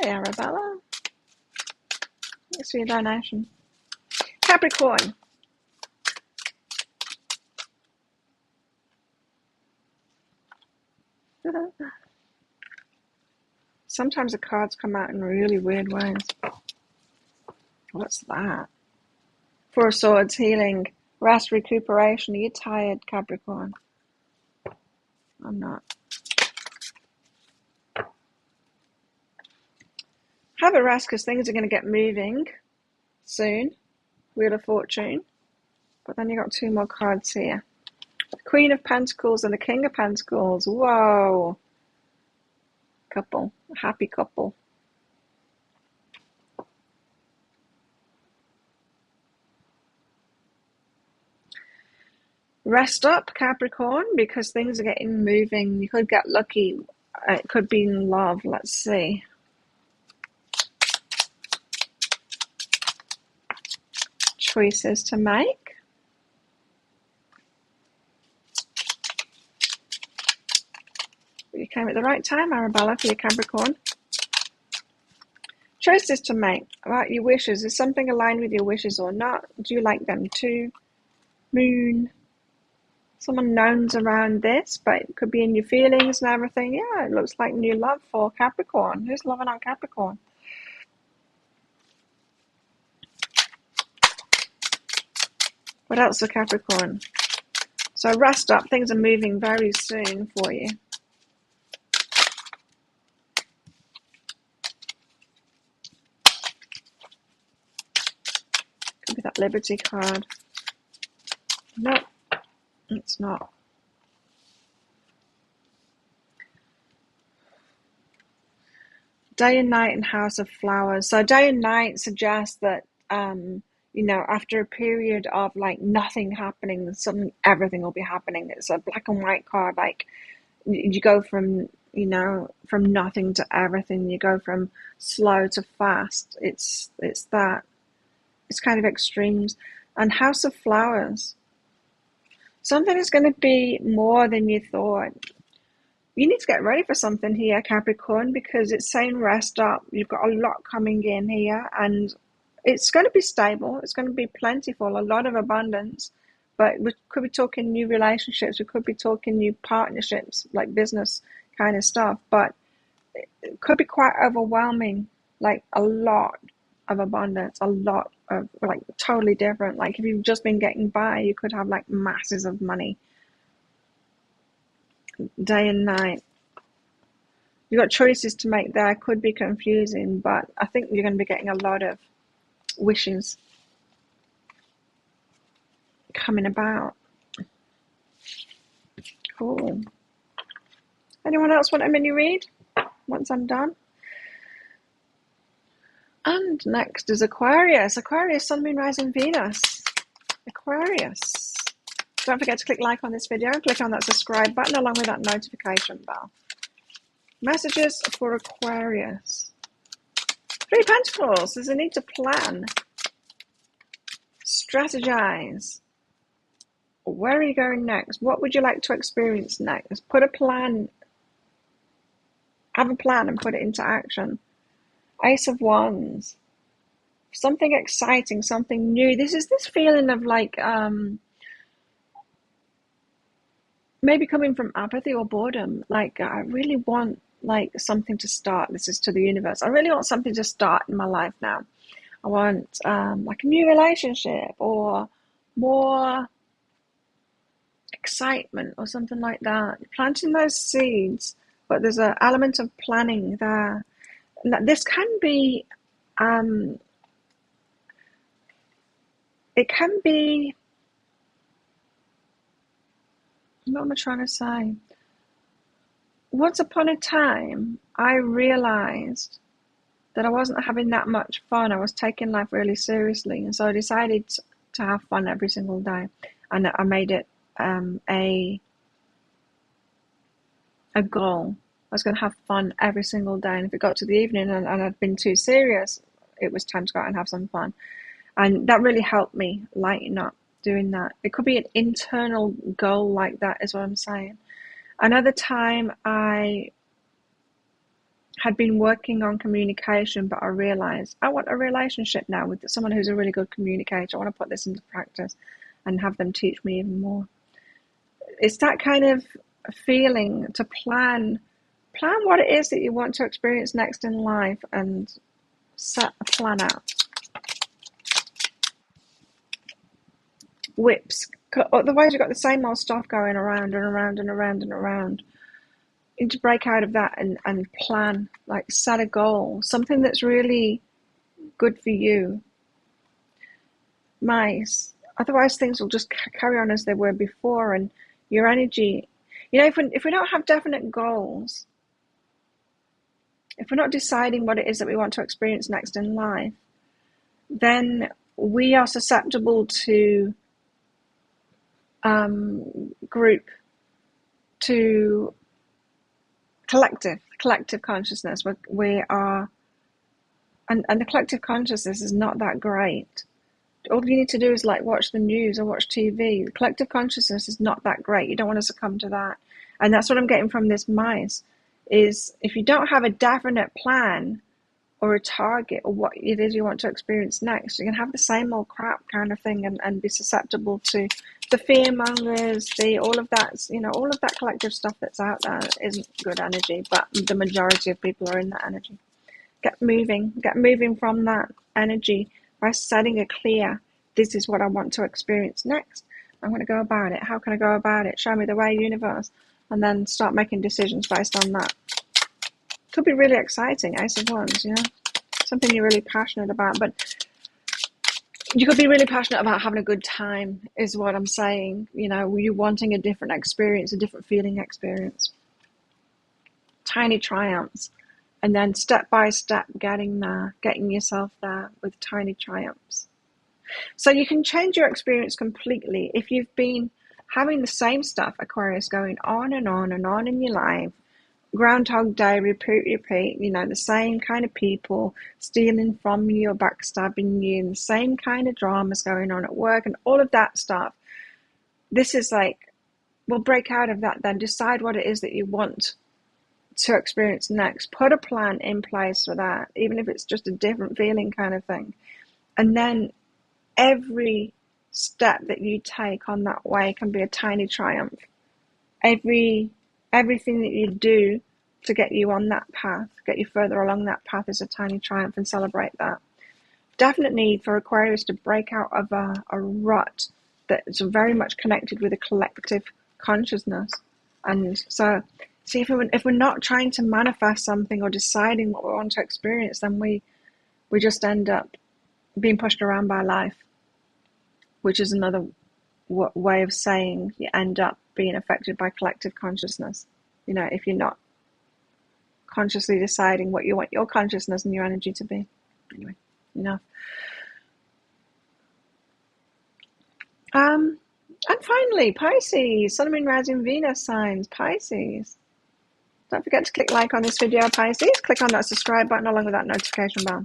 Hey, Arabella. Thanks for your donation. Capricorn. Sometimes the cards come out in really weird ways. What's that? Four of Swords, healing, rest, recuperation. Are you tired, Capricorn? I'm not. Have a rest because things are going to get moving soon. Wheel of Fortune. But then you got two more cards here. The Queen of Pentacles and the King of Pentacles. Whoa. Couple. A happy couple. Rest up, Capricorn, because things are getting moving. You could get lucky. It could be in love. Let's see. Choices to make. You came at the right time, Arabella, for your Capricorn. Choices to make about your wishes. Is something aligned with your wishes or not? Do you like them too? Moon. Some unknowns around this, but it could be in your feelings and everything. Yeah, it looks like new love for Capricorn. Who's loving on Capricorn? What else for Capricorn? So rest up. Things are moving very soon for you. Could be that Liberty card. Nope, it's not. Day and Night and House of Flowers. So Day and Night suggests that you know, after a period of like nothing happening, suddenly everything will be happening. It's a black and white card. Like you go from, you know, from nothing to everything. You go from slow to fast. It's that. It's kind of extremes. And House of Flowers. Something is going to be more than you thought. You need to get ready for something here, Capricorn, because it's saying rest up. You've got a lot coming in here, and it's going to be stable. It's going to be plentiful, a lot of abundance. But we could be talking new relationships. We could be talking new partnerships, like business kind of stuff. But it could be quite overwhelming, like a lot of abundance, a lot of like totally different. Like if you've just been getting by, you could have like masses of money. Day and Night. You've got choices to make there. Could be confusing, but I think you're going to be getting a lot of wishes coming about. Cool. Anyone else want a mini read once I'm done? And next is Aquarius. Aquarius, Sun, Moon, Rising, Venus. Aquarius. Don't forget to click like on this video. Click on that subscribe button along with that notification bell. Messages for Aquarius. Three Pentacles. There's a need to plan. Strategize. Where are you going next? What would you like to experience next? Put a plan. Have a plan and put it into action. Ace of Wands. Something exciting, something new. This is this feeling of like maybe coming from apathy or boredom. Like I really want like something to start. This is to the universe. I really want something to start in my life now. I want like a new relationship or more excitement or something like that. You're planting those seeds, but there's an element of planning there. This can be, it can be, what am I trying to say? Once upon a time, I realized that I wasn't having that much fun. I was taking life really seriously. And so I decided to have fun every single day. And I made it a goal. I was going to have fun every single day. And if it got to the evening and I'd been too serious, it was time to go out and have some fun. And that really helped me lighten up doing that. It could be an internal goal like that is what I'm saying. Another time I had been working on communication, but I realized I want a relationship now with someone who's a really good communicator. I want to put this into practice and have them teach me even more. It's that kind of feeling to plan what it is that you want to experience next in life and set a plan out. Whips. Otherwise you've got the same old stuff going around and around and around and around. You need to break out of that and plan, like set a goal, something that's really good for you. Mice. Otherwise things will just carry on as they were before, and your energy, you know, if we don't have definite goals, if we're not deciding what it is that we want to experience next in life, then we are susceptible to group, to collective consciousness. We are, and the collective consciousness is not that great. All you need to do is like watch the news or watch TV. The collective consciousness is not that great. You don't want to succumb to that. And that's what I'm getting from this mice, is if you don't have a definite plan or a target or what it is you want to experience next, you can have the same old crap kind of thing and be susceptible to the fear mongers, all of that, you know, all of that collective stuff that's out there isn't good energy, but the majority of people are in that energy. Get moving from that energy by setting a clear, this is what I want to experience next. I'm going to go about it. How can I go about it? Show me the way, universe. And then start making decisions based on that. Could be really exciting, Ace of Wands, you know, something you're really passionate about. But you could be really passionate about having a good time, is what I'm saying. You know, you wanting a different experience, a different feeling experience. Tiny triumphs. And then step by step getting there, getting yourself there with tiny triumphs. So you can change your experience completely. If you've been having the same stuff, Aquarius, going on and on and on in your life, Groundhog Day, repeat, you know, the same kind of people stealing from you or backstabbing you, and the same kind of dramas going on at work and all of that stuff. This is like, we'll break out of that then. Decide what it is that you want to experience next. Put a plan in place for that, even if it's just a different feeling kind of thing. And then every step that you take on that way can be a tiny triumph. Everything that you do to get you on that path, get you further along that path, is a tiny triumph, and celebrate that. Definite need for Aquarius to break out of a rut that's very much connected with a collective consciousness. And so See, if we're not trying to manifest something or deciding what we want to experience, then we just end up being pushed around by life, which is another way of saying you end up being affected by collective consciousness. You know, if you're not consciously deciding what you want your consciousness and your energy to be. Anyway, enough. And finally, Pisces, Sun, Moon, Rising, Venus signs, Pisces. Don't forget to click like on this video, Pisces. Click on that subscribe button along with that notification bell.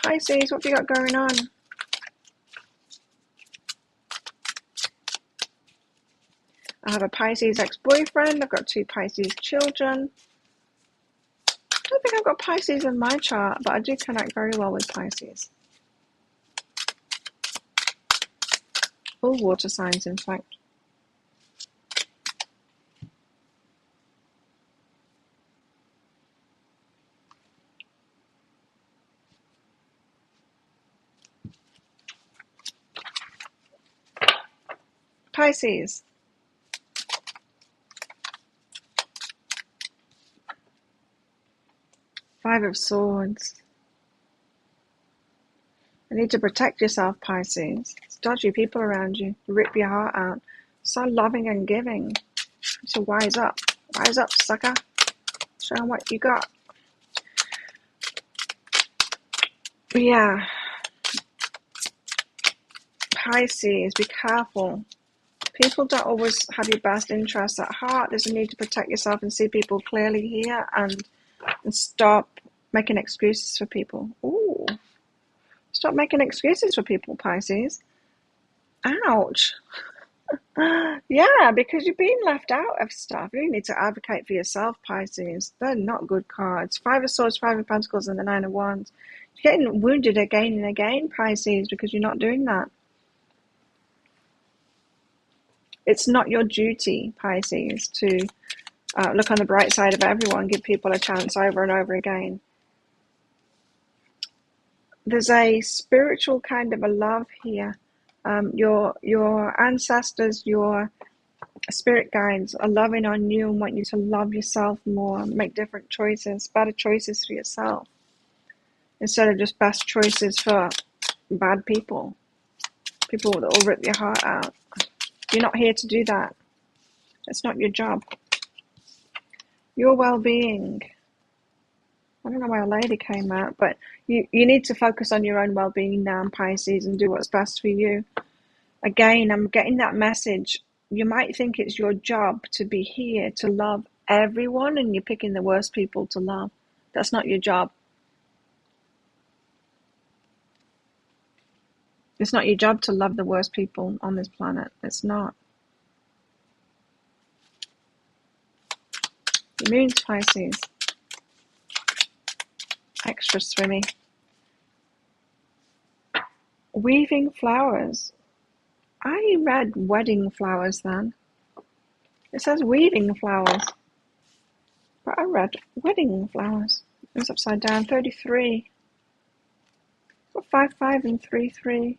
Pisces, what have you got going on? I have a Pisces ex-boyfriend. I've got 2 Pisces children. I don't think I've got Pisces in my chart, but I do connect very well with Pisces. All water signs, in fact. Pisces. Five of Swords. You need to protect yourself, Pisces. It's dodgy people around you. Rip your heart out. So loving and giving. So wise up. Wise up, sucker. Show them what you got. Yeah. Pisces, be careful. People don't always have your best interests at heart. There's a need to protect yourself and see people clearly here and stop making excuses for people. Ooh. Stop making excuses for people, Pisces. Ouch. Yeah, because you're being left out of stuff. You need to advocate for yourself, Pisces. They're not good cards. 5 of Swords, 5 of Pentacles, and the 9 of Wands. You're getting wounded again and again, Pisces, because you're not doing that. It's not your duty, Pisces, to look on the bright side of everyone, give people a chance over and over again. There's a spiritual kind of a love here. Your ancestors, your spirit guides are loving on you and want you to love yourself more, make different choices, better choices for yourself, instead of just best choices for bad people that will rip your heart out. You're not here to do that. It's not your job. Your well-being. I don't know why a lady came out, but you need to focus on your own well-being now, Pisces, and do what's best for you. Again, I'm getting that message. You might think it's your job to be here to love everyone, and you're picking the worst people to love. That's not your job. It's not your job to love the worst people on this planet. It's not. Your moon's Pisces. Extra swimmy. Weaving flowers. I read wedding flowers then. It says weaving flowers. But I read wedding flowers. It was upside down. 33. Got 5, 5 and 3, 3.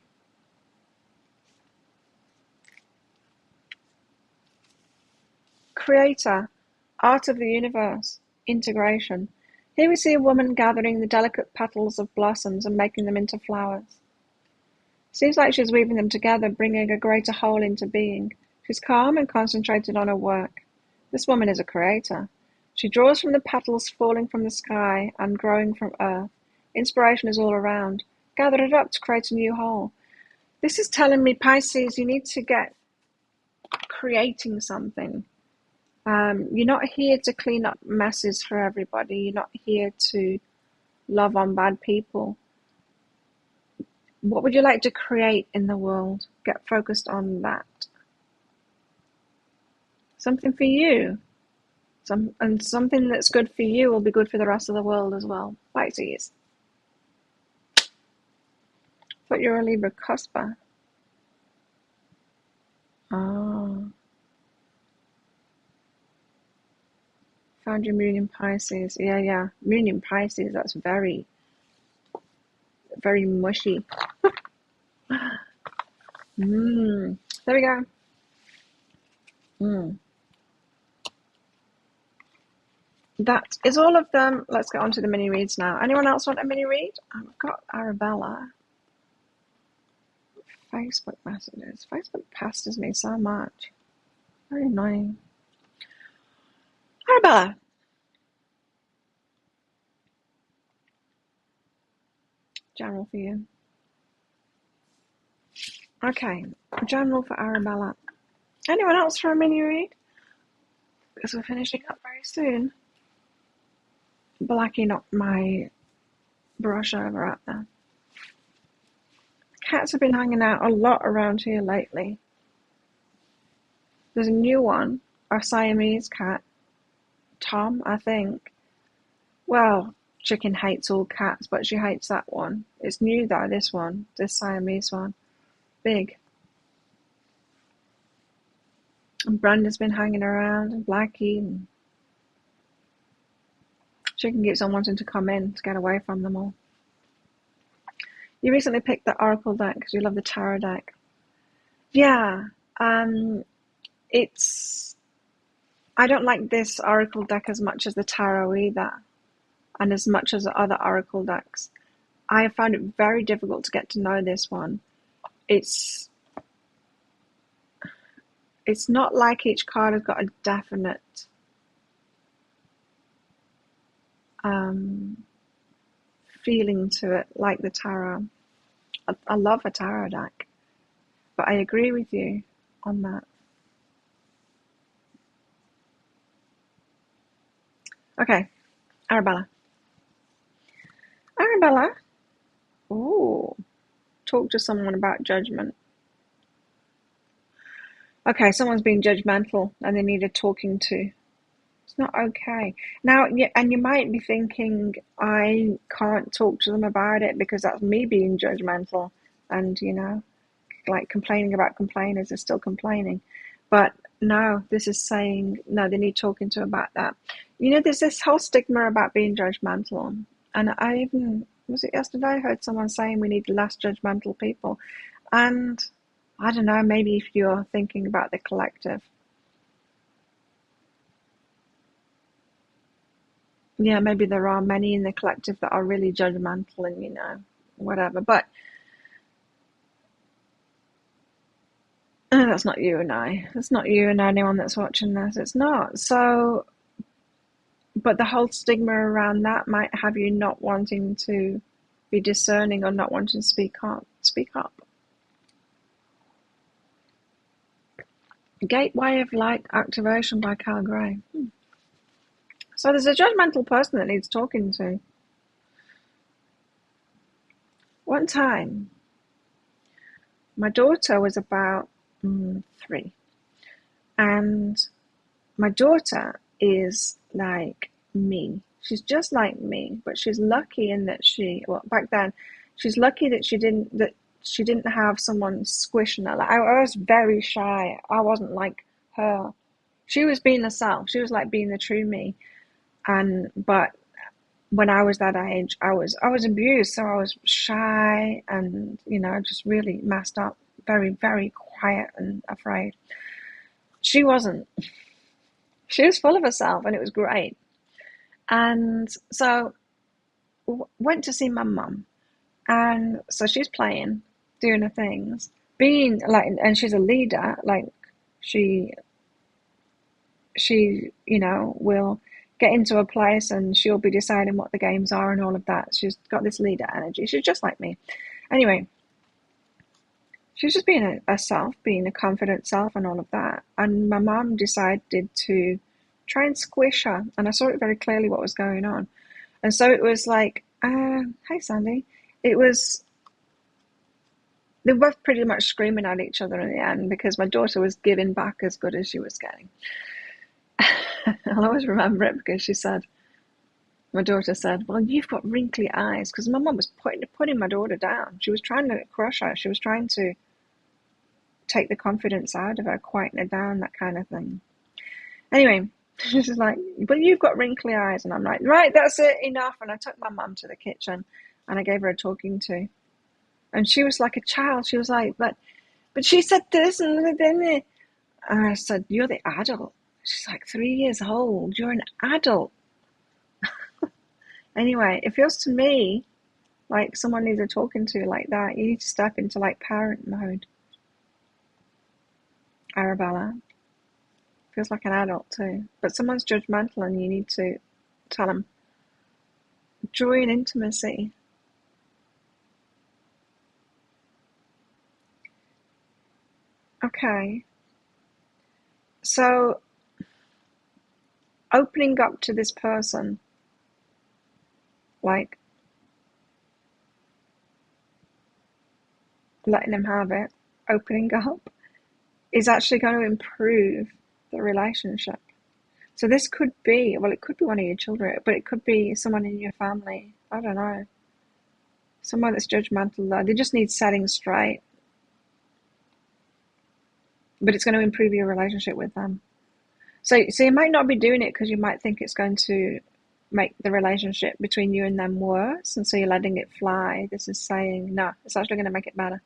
Creator. Art of the universe. Integration. Here we see a woman gathering the delicate petals of blossoms and making them into flowers. Seems like she's weaving them together, bringing a greater whole into being. She's calm and concentrated on her work. This woman is a creator. She draws from the petals falling from the sky and growing from earth. Inspiration is all around. Gather it up to create a new whole. This is telling me, Pisces, you need to get creating something. You're not here to clean up messes for everybody. You're not here to love on bad people. What would you like to create in the world? Get focused on that. Something for you. And something that's good for you will be good for the rest of the world as well. Pisces. Thought you were a Libra cusper. Oh. Found your moon in Pisces. Yeah. Moon in Pisces, that's very, very mushy. There we go. That is all of them. Let's get on to the mini reads now. Anyone else want a mini read? I've got Arabella. Facebook messages. Facebook pesters me so much. Very annoying. Arabella. General for you. Okay, general for Arabella. Anyone else for a mini read? Because we're finishing up very soon. Blackie knocked my brush over out there. Cats have been hanging out a lot around here lately. There's a new one, a Siamese cat, Tom, I think. Well, Chicken hates all cats, but she hates that one. It's new though, this one, this Siamese one. Big. And Brenda's been hanging around, and Blackie, and Chicken keeps on wanting to come in to get away from them all. You recently picked the Oracle deck because you love the Tarot deck. Yeah, it's... I don't like this Oracle deck as much as the Tarot either, and as much as the other Oracle decks. I have found it very difficult to get to know this one. It's not like each card has got a definite feeling to it, like the Tarot. I love a Tarot deck, but I agree with you on that. Okay, Arabella. Arabella. Ooh, talk to someone about judgment. Okay, someone's being judgmental and they need a talking to. It's not okay. Now, and you might be thinking, I can't talk to them about it because that's me being judgmental. And, like complaining about complainers is still complaining. But no, this is saying, no, they need talking to about that. There's this whole stigma about being judgmental. And I even, was it yesterday, I heard someone saying we need less judgmental people. And I don't know, maybe if you're thinking about the collective. Yeah, maybe there are many in the collective that are really judgmental and, whatever. But that's not you and I. It's not you and anyone that's watching this. It's not. So, but the whole stigma around that might have you not wanting to be discerning or not wanting to speak up. Speak up. Gateway of Light Activation by Cal Gray. So there's a judgmental person that needs talking to. One time, my daughter was about 3. And my daughter is like me. She's just like me, but she's lucky in that back then, she's lucky that she didn't have someone squishing her. Like, I was very shy. I wasn't like her. She was being herself. She was like being the true me. But when I was that age, I was abused, so I was shy and just really messed up, very, very quiet and afraid. She wasn't. She was full of herself, and it was great. And so went to see my mum, and so she's playing, doing her things, being like, and she's a leader. Like she will get into a place and she'll be deciding what the games are and all of that. She's got this leader energy. She's just like me. Anyway, she's just being herself, being a confident self and all of that. And my mum decided to try and squish her. And I saw it very clearly what was going on. And so it was like, hey, Sandy. They were pretty much screaming at each other in the end because my daughter was giving back as good as she was getting. I'll always remember it because my daughter said, well, you've got wrinkly eyes, because my mum was putting my daughter down. She was trying to crush her. She was trying to take the confidence out of her, quieten her down, that kind of thing. Anyway, she's like, but you've got wrinkly eyes. And I'm like, right, that's it, enough. And I took my mum to the kitchen and I gave her a talking to. And she was like a child. She was like, but But she said this and then, and I said, you're the adult. She's like 3 years old. You're an adult. Anyway, it feels to me like someone needs to talking to like that. You need to step into like parent mode. Arabella feels like an adult too. But someone's judgmental and you need to tell them, joy and intimacy. Okay. So opening up to this person, like letting them have it, opening up, is actually going to improve the relationship. So this could be, well, it could be one of your children, but it could be someone in your family. I don't know. Someone that's judgmental though. They just need setting straight. But it's going to improve your relationship with them. So you might not be doing it because you might think it's going to make the relationship between you and them worse, and so you're letting it fly. This is saying, no, it's actually going to make it better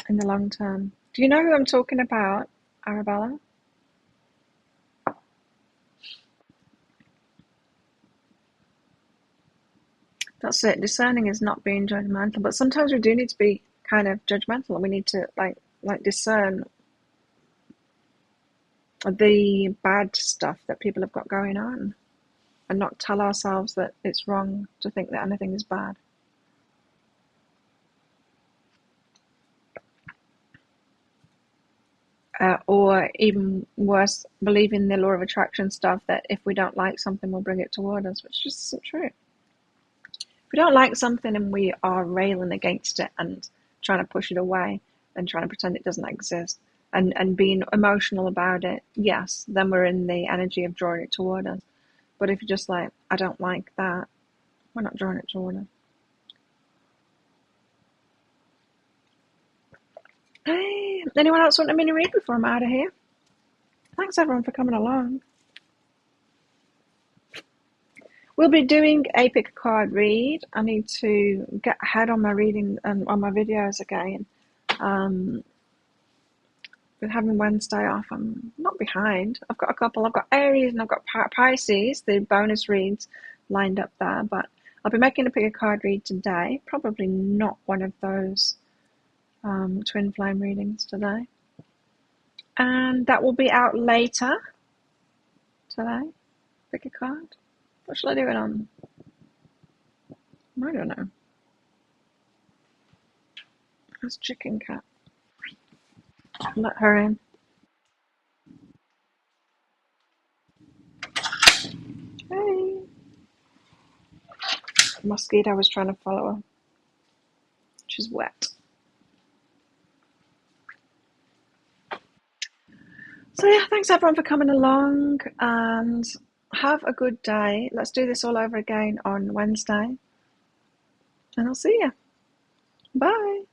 in the long term. Do you know who I'm talking about, Arabella? That's it. Discerning is not being judgmental, but sometimes we do need to be kind of judgmental, and we need to like discern the bad stuff that people have got going on, and not tell ourselves that it's wrong to think that anything is bad. Or even worse, believing the law of attraction stuff that if we don't like something, we'll bring it toward us, which just isn't true. If we don't like something and we are railing against it and trying to push it away and trying to pretend it doesn't exist and being emotional about it, yes, then we're in the energy of drawing it toward us. But if you're just like, I don't like that, we're not drawing it toward us. Hey, anyone else want a mini read before I'm out of here? Thanks everyone for coming along. We'll be doing a pick a card read. I need to get ahead on my reading and on my videos again. With having Wednesday off, I'm not behind. I've got a couple. I've got Aries and I've got Pisces, the bonus reads lined up there. But I'll be making a pick a card read today. Probably not one of those twin flame readings today. And that will be out later today. Pick a card. What shall I do it on? I don't know. There's Chicken Cat. Let her in. Hey. Mosquito was trying to follow her. She's wet. So yeah, thanks everyone for coming along and have a good day. Let's do this all over again on Wednesday. And I'll see you. Bye.